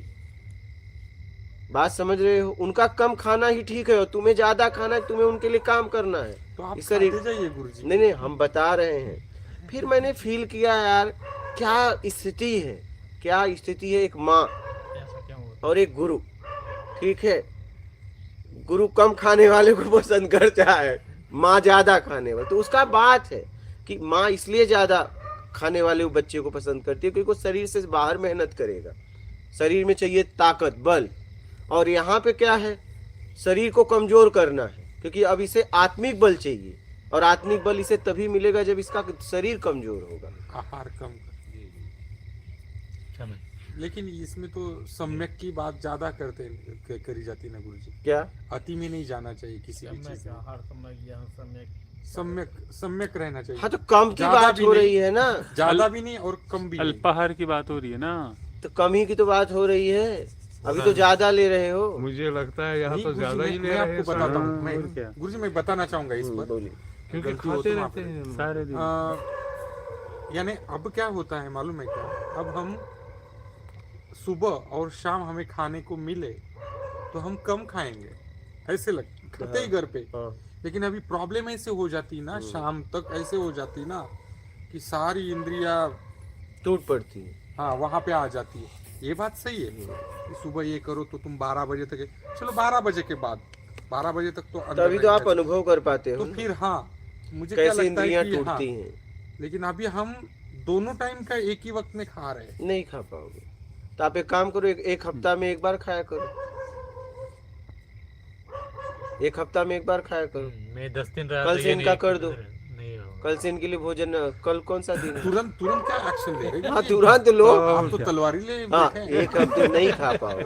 बात समझ रहे हो? उनका कम खाना ही ठीक है और तुम्हें ज्यादा खाना है, तुम्हें उनके लिए काम करना है। तो आप इस शरीर खाते जाइए गुरुजी। नहीं, हम बता रहे हैं। फिर मैंने फील किया यार क्या स्थिति है, क्या स्थिति है। एक माँ और एक गुरु, ठीक है, गुरु कम खाने वाले को पसंद करता है, माँ ज्यादा खाने वाले। तो उसका बात है कि माँ इसलिए ज्यादा खाने वाले बच्चे को पसंद करती है क्योंकि वो शरीर से बाहर मेहनत करेगा, शरीर में चाहिए ताकत, बल। और यहाँ पे क्या है, शरीर को कमजोर करना है, क्योंकि अब इसे आत्मिक बल चाहिए, और आत्मिक बल इसे तभी मिलेगा जब इसका शरीर कमजोर होगा। आहार कम। लेकिन इसमें तो सम्यक की बात ज्यादा करी जाती है ना गुरुजी। क्या? अति में नहीं जाना चाहिए किसी भी चीज में। सम्यक रहना चाहिए। हाँ, तो कम की ज्यादा बात भी हो नहीं, रही है ना, ज्यादा भी नहीं और कम भी नहीं। अल्पाहार की बात हो रही है ना, तो कम ही की तो बात हो रही है। अभी तो ज्यादा ले रहे हो। मुझे लगता है यहाँ नहीं, तो गुरुजी, ज्यादा ही ले मैं रहे हैं। आपको बताता हूँ। मैं और क्या? गुरुजी मैं बताना चाहूंगा इस पर, बोलिए। क्योंकि गलती हो खाते तो माफ रहते हैं सारे दिन। यानी अब क्या होता है मालूम है क्या, अब हम सुबह और शाम हमें खाने को मिले तो हम कम खाएंगे, ऐसे खाते ही घर पे। लेकिन अभी प्रॉब्लम ऐसे हो जाती ना, शाम तक ऐसे हो जाती ना कि सारी इंद्रियां टूट पड़ती है। हाँ वहां पे आ जाती है। ये बात सही है कि सुबह ये करो तो तुम 12 बजे तक, चलो 12 बजे के बाद, 12 बजे तक तो अंदर तभी तो आप रहना अनुभव कर पाते चाहिए। हो तो फिर हाँ मुझे क्या कैसे लगता है इंद्रियां कि हाँ, टूटती हैं। लेकिन अभी हम दोनों टाइम का एक ही वक्त में खा रहे हैं। नहीं खा पाओगे। तो आप एक काम करो, एक हफ्ता में एक बार खाया करो, एक हफ्ता में एक बार खाया करो। मैं 10 दिन रहा कल तो से ये इनका नहीं कर दो। नहीं होगा। कल से इनके लिए भोजन, कल कौन सा दिन है? तुरंत तुरंत क्या एक्शन ले रहे हाँ हैं? तुरंत लो। आप तो तलवारी ले हाँ बैठे हैं। एक हफ्ते नहीं खा पाओगे,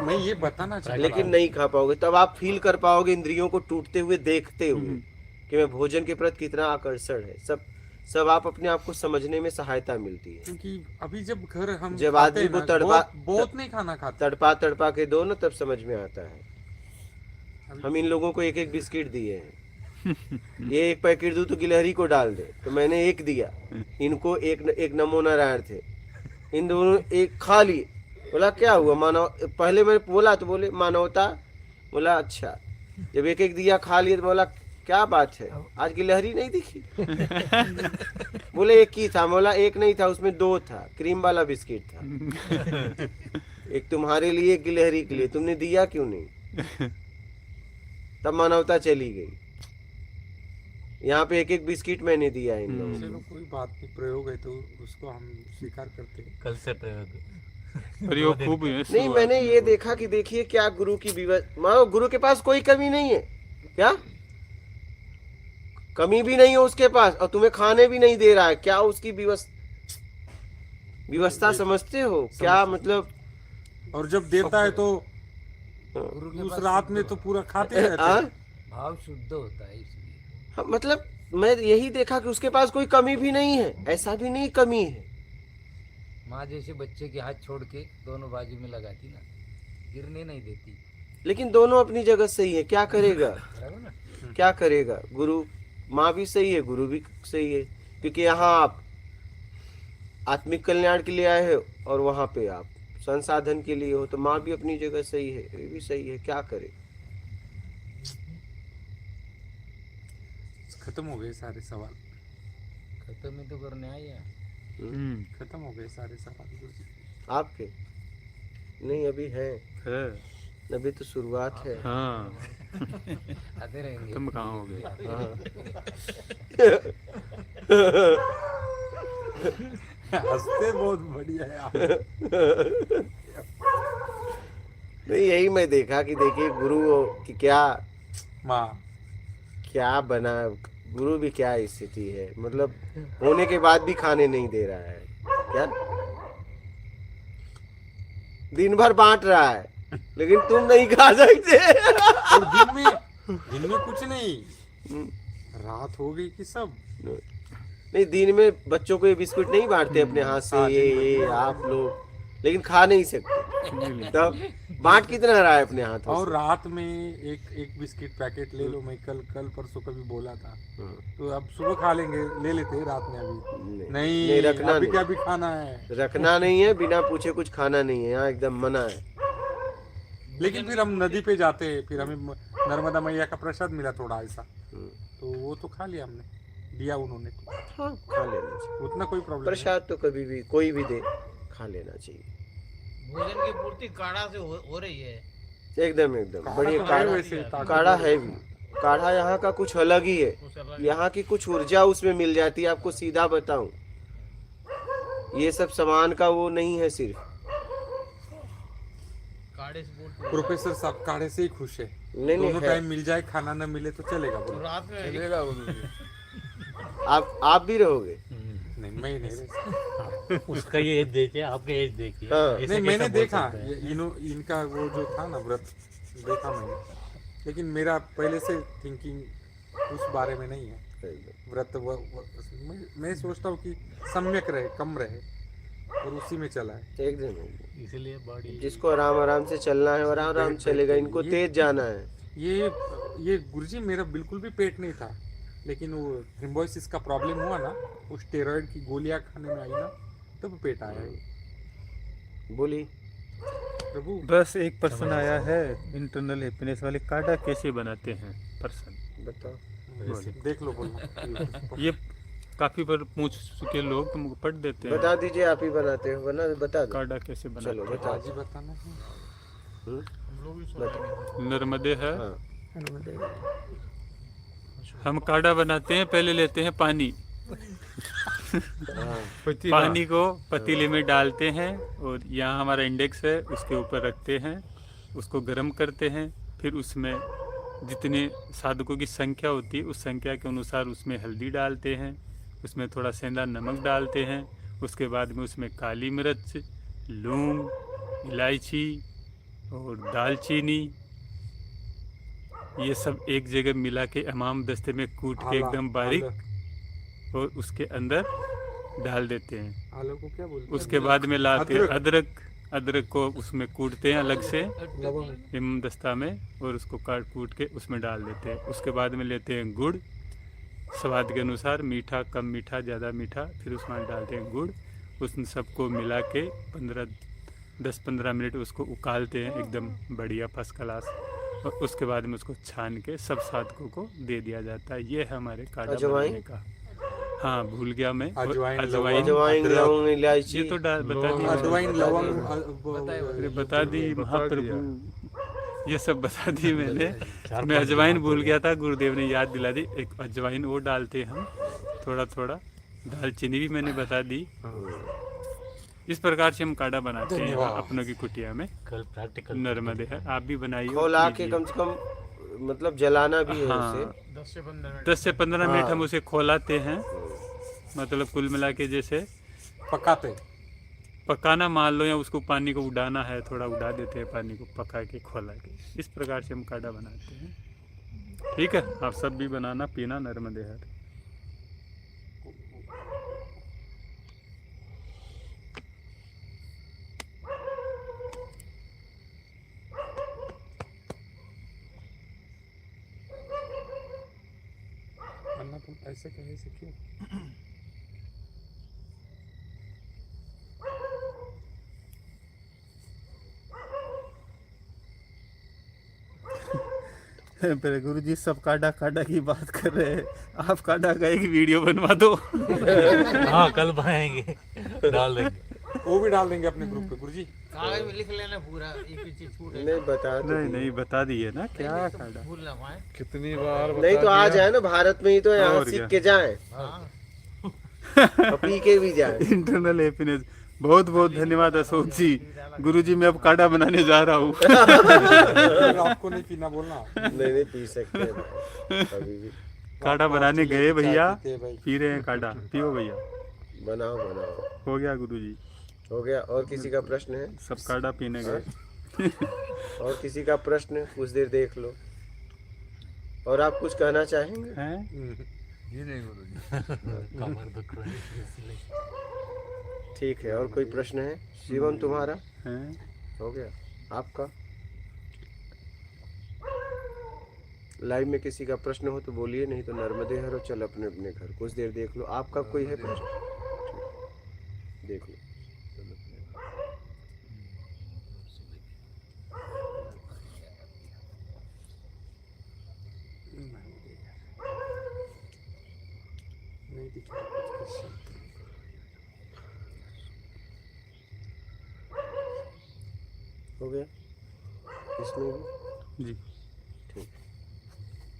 मैं ये बताना चाहता लेकिन नहीं खा पाओगे। तब आप फील कर पाओगे इंद्रियों को टूटते हुए, देखते हुए कि मैं भोजन के प्रति कितना आकर्षण है। सब आप अपने आप को समझने में सहायता मिलती है। क्योंकि अभी जब घर हम जब खाते आदमी हैं को ना, बहुत नहीं खाना खाते। तड़पा के दो ना, तब समझ में आता है। हम इन लोगों को एक एक बिस्किट दिए हैं, ये एक पैकेट दूं तो गिलहरी को डाल दे, तो मैंने एक दिया इनको, एक नमो नारायण थे, इन दोनों एक खा लिए। बोला क्या हुआ मानव, पहले मैंने बोला तो बोले मानवता। बोला अच्छा। जब एक एक दिया खा लिए तो बोला क्या बात है, आज गिलहरी नहीं दिखी? बोले एक ही था। बोला एक नहीं था, उसमें 2 था, क्रीम वाला बिस्किट था, एक तुम्हारे लिए एक गिलहरी के लिए, तुमने दिया क्यों नहीं? तब मानवता चली गई। यहाँ पे एक एक बिस्किट मैंने दिया इन लोगों चलो को। कोई बात नहीं, प्रयोग है तो उसको हम स्वीकार करते हैं। कल से प्रयोग प्रयोग खूब है। नहीं मैंने ये देखा कि देखिए क्या गुरु की मानो गुरु के पास कोई कमी नहीं है, क्या कमी भी नहीं है उसके पास, और तुम्हें खाने भी नहीं दे रहा है, क्या उसकी व्यवस्था समझते हो क्या? मतलब और जब देता है तो उस रात में तो पूरा खाते रहते हैं। भाव शुद्ध होता है इसलिए। हाँ, मतलब मैं यही देखा कि उसके पास कोई कमी भी नहीं है, ऐसा भी नहीं कमी है। माँ जैसे बच्चे के हाथ छोड़ के दोनों बाजू में लगाती ना, गिरने नहीं देती। लेकिन दोनों अपनी जगह सही है, क्या करेगा? बराबर ना? क्या करेगा? गुरु माँ भी सही है, गुरु भी सही है, क्योंकि यहाँ आप आत्मिक कल्याण के लिए आए हो और वहाँ पे आप संसाधन के लिए हो, तो माँ भी अपनी जगह सही है, ये भी सही है, क्या करे? खत्म हो गए सारे सवाल, खत्म ही तो करने आए हैं। खत्म हो गए सारे सवाल गुरुजी। आपके नहीं अभी है, अभी तो शुरुआत है। हाँ आते रहेंगे। तुम कहाँ हो गए? हंसते बहुत बढ़िया है आप। नहीं यही मैं देखा कि देखिए गुरु की माँ क्या बना, गुरु भी क्या स्थिति है, मतलब होने के बाद भी खाने नहीं दे रहा है क्या? दिन भर बांट रहा है, लेकिन तुम नहीं खा सकते। और दिन में कुछ नहीं, रात हो गई कि सब नहीं, दिन में बच्चों को ये बिस्कुट नहीं बांटते अपने हाथ से, ये आप लोग, लेकिन खा नहीं सकते। तब बांट कितना रहा है अपने हाथों और से? रात में एक बिस्किट पैकेट ले लो। मैं कल परसों कभी बोला था, तो अब सुबह खा लेंगे, ले लेते हैं रात में। अभी नहीं रखना अभी नहीं, क्या भी खाना है, रखना नहीं है, बिना पूछे कुछ खाना नहीं है, यहाँ एकदम मना है। लेकिन फिर हम नदी पे जाते हैं, फिर हमें नर्मदा मैया का प्रसाद मिला थोड़ा ऐसा, तो वो तो खा लिया हमने, दिया उन्होंने, हाँ खा लेना चाहिए, उतना कोई प्रॉब्लम प्रसाद तो कभी भी कोई भी दे खा लेना चाहिए। भोजन की पूर्ति काढ़ा से हो रही है। एकदम बढ़िया काढ़ा, काढ़ा है भी, काढ़ा यहाँ का कुछ अलग ही है, यहाँ की कुछ ऊर्जा उसमें मिल जाती है। आपको सीधा बताऊं, ये सब सामान का वो नहीं है सिर्फ। काढ़े से पूर्ति प्रोफेसर साहब काढ़े से ही खुश है, नहीं दोनों है। टाइम मिल जाए, खाना न मिले तो चलेगा बोलो। रात में चलेगा गुरुजी। आप भी रहोगे? नहीं मैं ही नहीं रह उसका ये एज देखिए, आपका एज देखिए। हाँ। ऐसे नहीं कैसा मैंने बोल देखा सकते हैं? इनका वो जो था ना व्रत, देखा मैंने, लेकिन मेरा पहले से थिंकिंग उस बारे में नहीं है। व्रत मैं सोचता हूँ कि सम्यक रहे, कम रहे, और उसी में चला है। एकदम इसीलिए बॉडी जिसको आराम आराम से चलना है और आराम चलेगा, इनको तेज जाना है। ये गुरुजी मेरा बिल्कुल भी पेट नहीं था, लेकिन वो थ्रोम्बोसिस का प्रॉब्लम हुआ ना, वो स्टेरॉइड की गोलियां खाने में आई ना, तब पेट आया है। बोली प्रभु बस एक पर्सन आया है इंटरनल हैप्पीनेस वाले, काढ़ा कैसे बनाते हैं पर्सन? बताओ, देख लो बोलो। ये काफी बार पूछ चुके लोग, तुमको पढ़ देते हैं। बता दीजिए, आप ही बनाते हो, बता दो। काढ़ा कैसे बनाते चलो हैं? बता आज ही बताना है। बताओ। नर्मदे है। हाँ हम काढ़ा बनाते हैं, पहले लेते हैं पानी, हाँ, पानी को पतीले में डालते हैं और यहाँ हमारा इंडेक्स है उसके ऊपर रखते हैं, उसको गर्म करते हैं, फिर उसमें जितने साधकों की संख्या होती है उस संख्या के अनुसार उसमें हल्दी डालते हैं, उसमें थोड़ा सेंधा नमक डालते हैं, उसके बाद में उसमें काली मिर्च, लौंग, इलायची और दालचीनी ये सब एक जगह मिला के इमाम दस्ते में कूट के एकदम बारीक और उसके अंदर डाल देते हैं। आलू को क्या बोलते हैं? उसके बाद में लाते हैं अदरक। अदरक को उसमें कूटते हैं अलग से लवंग। इमाम दस्ता में और उसको काट कूट के उसमें डाल देते हैं। उसके बाद में लेते हैं गुड़, स्वाद के अनुसार मीठा कम मीठा ज़्यादा मीठा, फिर उसमें डालते हैं गुड़, उन सबको मिला के 10-15 मिनट उसको उकालते हैं एकदम बढ़िया फर्स्ट क्लास, और उसके बाद में उसको छान के सब साधकों को दे दिया जाता है। ये है हमारे काढ़ा अजवाइन? बनाने का। हाँ भूल गया मैं। अजवाइन, अजवाइन, अदरक। लौंग, इलायची। ये तो बता दी अजवाइन, लवंग, अरे बता दी महाप्रभु, ये सब बता दी मैंने। मैं अजवाइन भूल गया था, गुरुदेव ने याद दिला दी। एक अजवाइन वो डालते हैं हम थोड़ा थोड़ा, दालचीनी भी मैंने बता दी। इस प्रकार से हम काढ़ा बनाते हैं अपनों की कुटिया में। कल प्रैक्टिकल नर्मदे है, आप भी बनाइए। खौला के कम से कम मतलब जलाना भी है हाँ। उसे। 10 से 15 मिनट हाँ। हम उसे खोलाते हैं, मतलब कुल मिला के जैसे पकाते। पकाना मान लो या उसको पानी को उड़ाना है, थोड़ा उड़ा देते हैं पानी को पका के खोला के। इस प्रकार से हम काढ़ा बनाते हैं। ठीक है, आप सब भी बनाना पीना नर्मदे हर। अन्ना तुम ऐसे कहे से क्यों? पर गुरु जी सब काढ़ा काढ़ा की बात कर रहे हैं, आप काढ़ा का एक वीडियो बनवा दो। हाँ कल बनाएंगे, डाल देंगे। वो भी डाल देंगे अपने ग्रुप पे गुरुजी। कागज में लिख लेना पूरा, एक भी चीज छूट नहीं बता तो नहीं दिए। नहीं बता दिए ना क्या काढ़ा। भूल ना पाए। कितनी बार नहीं तो आ जाए ना भारत में ही, तो यहाँ और सीख क्या। के जाए हाँ और पी के भी जाए। Internal happiness. बहुत बहुत धन्यवाद अशोक जी। गुरुजी मैं अब काढ़ा बनाने जा रहा हूँ। आपको नहीं पीना बोलना। नहीं पी सकते हैं भाई, कभी भी। काढ़ा बनाने गए भैया, पीते हैं भाई। पी रहे हैं काढ़ा। पियो भैया। बनाओ बनाओ। हो गया गुरुजी, हो गया। और किसी का प्रश्न है? सब काढ़ा पीने गए। और किसी का प्रश्न? कुछ देर देख लो। और आप कुछ कहना चाहेंगे? हैं? ये नहीं गुरुजी। कमर दुख रही है इसलिए। ठीक है। और कोई प्रश्न है? शिवम तुम्हारा हैं? हो गया? आपका लाइव में किसी का प्रश्न हो तो बोलिए, नहीं तो नर्मदे हर चल अपने अपने घर। कुछ देर देख लो। आपका कोई है प्रश्न? ठीक, देख लो। नहीं दिखा कुछ क्वेश्चन। हो गया इसमें भी? जी। ठीक।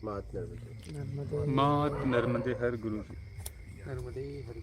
मात नर्मदे। मात नर्मदे हर गुरुजी। नर्मदे हरि।